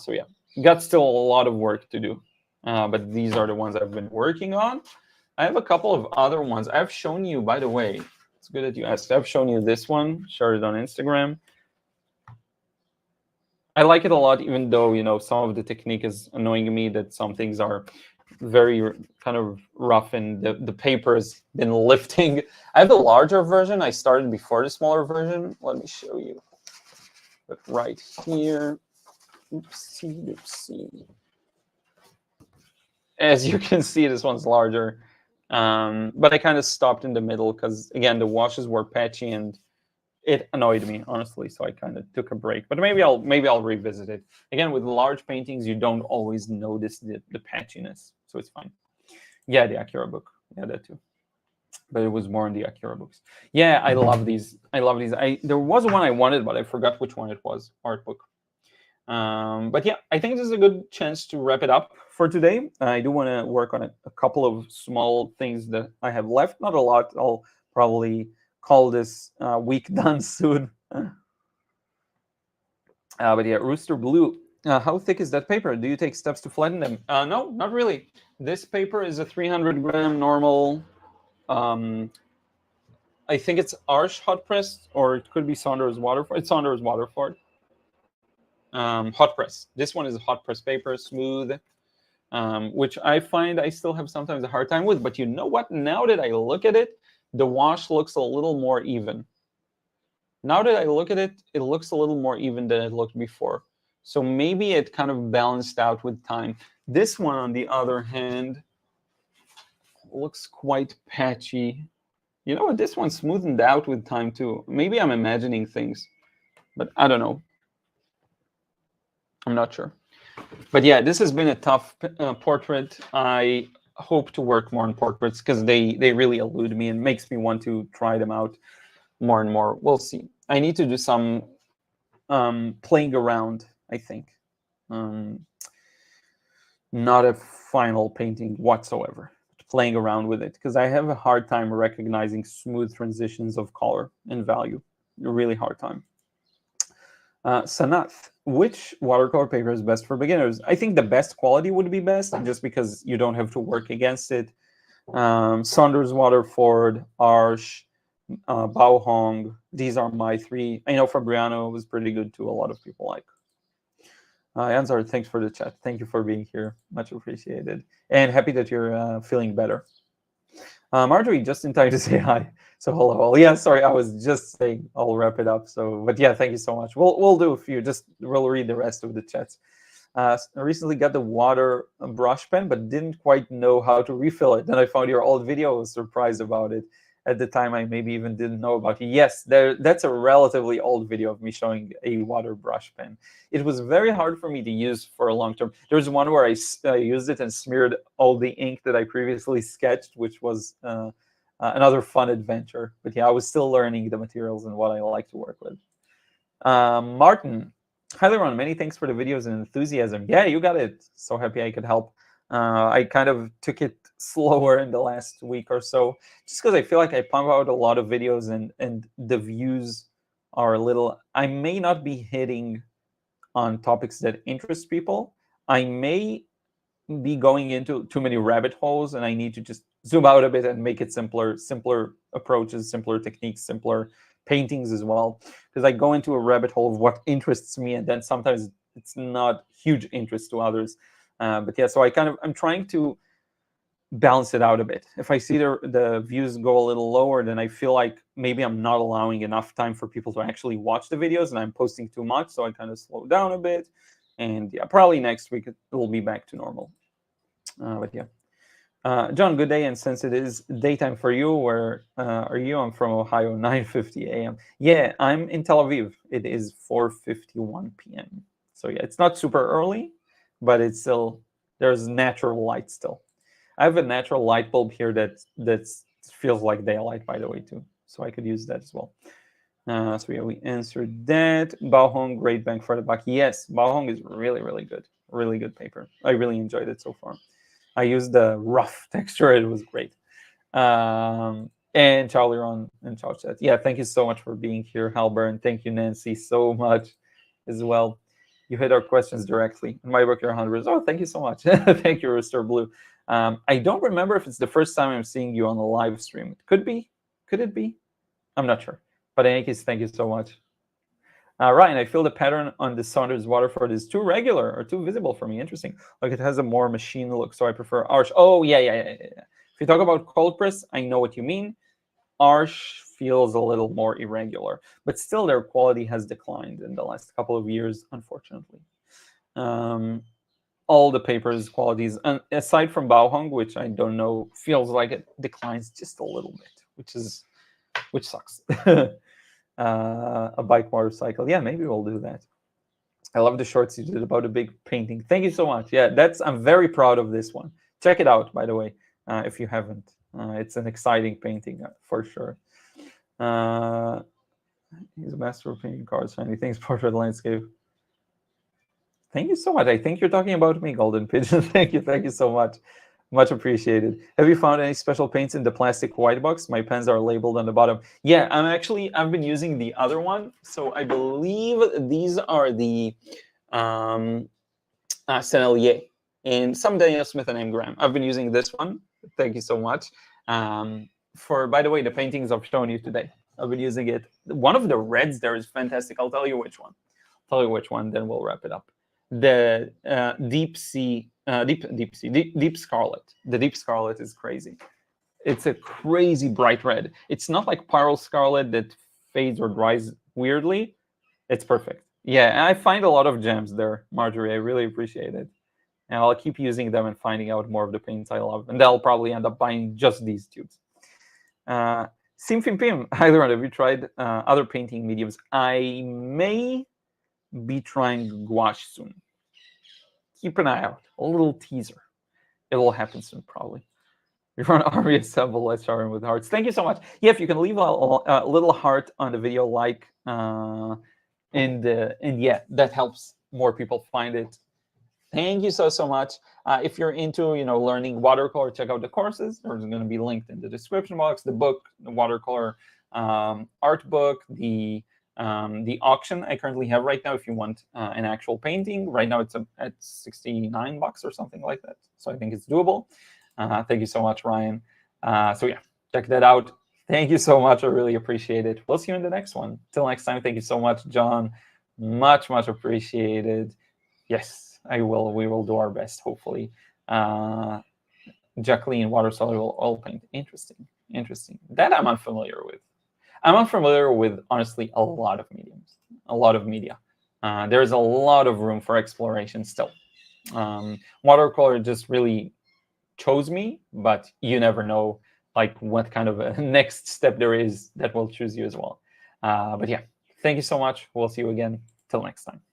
So yeah, got still a lot of work to do, but these are the ones I've been working on. I have a couple of other ones. I've shown you, by the way. It's good that you asked. I've shown you this one, shared it on Instagram. I like it a lot, even though, some of the technique is annoying me, that some things are very kind of rough and the paper has been lifting. I have the larger version. I started before the smaller version. Let me show you. But right here. Oopsie doopsie. As you can see, this one's larger. But I kind of stopped in the middle because, again, the washes were patchy and it annoyed me, honestly. So I kind of took a break. But maybe I'll revisit it. Again, with large paintings, you don't always notice the patchiness. So it's fine. Yeah, the Akira book. Yeah, that too. But it was more in the Akira books. Yeah, I love these. There was one I wanted, but I forgot which one it was. Art book. But yeah, I think this is a good chance to wrap it up for today. I do want to work on a couple of small things that I have left. Not a lot. I'll probably call this week done soon. But yeah, Rooster Blue. How thick is that paper? Do you take steps to flatten them? No, not really. This paper is a 300-gram normal. I think it's Arch hot press, or it could be Saunders Waterford. It's Saunders Waterford. Hot press. This one is a hot press paper, smooth, which I find I still have sometimes a hard time with. But you know what? Now that I look at it, the wash looks a little more even. Now that I look at it, it looks a little more even than it looked before. So maybe it kind of balanced out with time. This one, on the other hand, looks quite patchy. You know what? This one smoothened out with time too. Maybe I'm imagining things, but I don't know. I'm not sure. But yeah, this has been a tough portrait. I hope to work more on portraits because they really elude me and makes me want to try them out more and more. We'll see. I need to do some playing around, I think. Not a final painting whatsoever. Playing around with it because I have a hard time recognizing smooth transitions of color and value. A really hard time. Sanath, which watercolor paper is best for beginners? I think the best quality would be best, just because you don't have to work against it. Saunders Waterford, Arch, Bao Hong. These are my three. I know Fabriano was pretty good too. A lot of people like. Ansar, thanks for the chat. Thank you for being here. Much appreciated. And happy that you're feeling better. Marjorie, just in time to say hi. So hello. Well, yeah, sorry, I was just saying I'll wrap it up. So, but yeah, thank you so much. We'll do a few. We'll read the rest of the chats. I recently got the water brush pen, but didn't quite know how to refill it. Then I found your old video. I was surprised about it. At the time, I maybe even didn't know about it. Yes, that's a relatively old video of me showing a water brush pen. It was very hard for me to use for a long term. There's one where I used it and smeared all the ink that I previously sketched, which was another fun adventure. But yeah, I was still learning the materials and what I like to work with. Martin, hi Liron, many thanks for the videos and enthusiasm. Yeah, you got it. So happy I could help. I kind of took it slower in the last week or so, just because I feel like I pump out a lot of videos and the views are a little. I may not be hitting on topics that interest people. I may be going into too many rabbit holes, and I need to just zoom out a bit and make it simpler approaches, simpler techniques, simpler paintings as well. Because I go into a rabbit hole of what interests me, and then sometimes it's not huge interest to others. But yeah, so I'm trying to balance it out a bit. If I see the views go a little lower, then I feel like maybe I'm not allowing enough time for people to actually watch the videos, and I'm posting too much. So I kind of slow down a bit. And yeah, probably next week it will be back to normal. But yeah. John, good day. And since it is daytime for you, where are you? I'm from Ohio, 9:50 a.m. Yeah, I'm in Tel Aviv. It is 4:51 p.m. So yeah, it's not super early, but it's still, there's natural light still. I have a natural light bulb here that feels like daylight, by the way, too. So I could use that as well. So yeah, we answered that. Baohong, great bang for the buck. Yes, Baohong is really, really good. Really good paper. I really enjoyed it so far. I used the rough texture. It was great. And Charlie Ron and Chow Chat. Yeah, thank you so much for being here, Halburn. Thank you, Nancy, so much as well. You hit our questions directly. In my book, you're 100. Oh, thank you so much. Thank you, Rooster Blue. I don't remember if it's the first time I'm seeing you on the live stream. It could be. Could it be? I'm not sure. But in any case, thank you so much. Ryan, I feel the pattern on the Saunders Waterford is too regular or too visible for me. Interesting. Like it has a more machine look, so I prefer Arch. Oh, yeah. If you talk about cold press, I know what you mean. Arch feels a little more irregular, but still their quality has declined in the last couple of years, unfortunately. All the papers' qualities, and aside from Baohong, which I don't know, feels like it declines just a little bit, which sucks. A bike motorcycle. Yeah, maybe we'll do that. I love the shorts you did about a big painting. Thank you so much. Yeah, I'm very proud of this one. Check it out, by the way, if you haven't. It's an exciting painting for sure. He's a master of painting cars. Shiny things, portrait landscape. Thank you so much. I think you're talking about me, Golden Pigeon. Thank you so much. Much appreciated. Have you found any special paints in the plastic white box? My pens are labeled on the bottom. Yeah, I've been using the other one. So I believe these are the Sennelier and some Daniel Smith and M. Graham. I've been using this one. Thank you so much. By the way, the paintings I've shown you today. I've been using it. One of the reds there is fantastic. I'll tell you which one. Then we'll wrap it up. The deep scarlet. The deep scarlet is crazy. It's a crazy bright red. It's not like pyrrole scarlet that fades or dries weirdly. It's perfect. Yeah, and I find a lot of gems there, Marjorie. I really appreciate it. And I'll keep using them and finding out more of the paints I love. And I'll probably end up buying just these tubes. Simfimpim, hi Liron, have you tried other painting mediums? I may be trying gouache soon. Keep an eye out. A little teaser. It will happen soon, probably. You're on Army Assemble. Let's start with hearts. Thank you so much. Yeah, if you can leave a little heart on the video, like, and yeah, that helps more people find it. Thank you so much. If you're into learning watercolor, check out the courses. There's going to be linked in the description box. The book, the watercolor art book, the auction I currently have right now. If you want an actual painting, right now it's at $69 or something like that. So I think it's doable. Thank you so much, Ryan. So yeah, check that out. Thank you so much. I really appreciate it. We'll see you in the next one. Till next time, thank you so much, John. Much appreciated. Yes, I will. We will do our best, hopefully. Jacqueline, water soluble oil paint. Interesting. Interesting. That I'm unfamiliar with. I'm unfamiliar with, honestly, a lot of mediums, a lot of media. There's a lot of room for exploration still. Watercolor just really chose me, but you never know like what kind of a next step there is that will choose you as well. But yeah, thank you so much. We'll see you again. Till next time.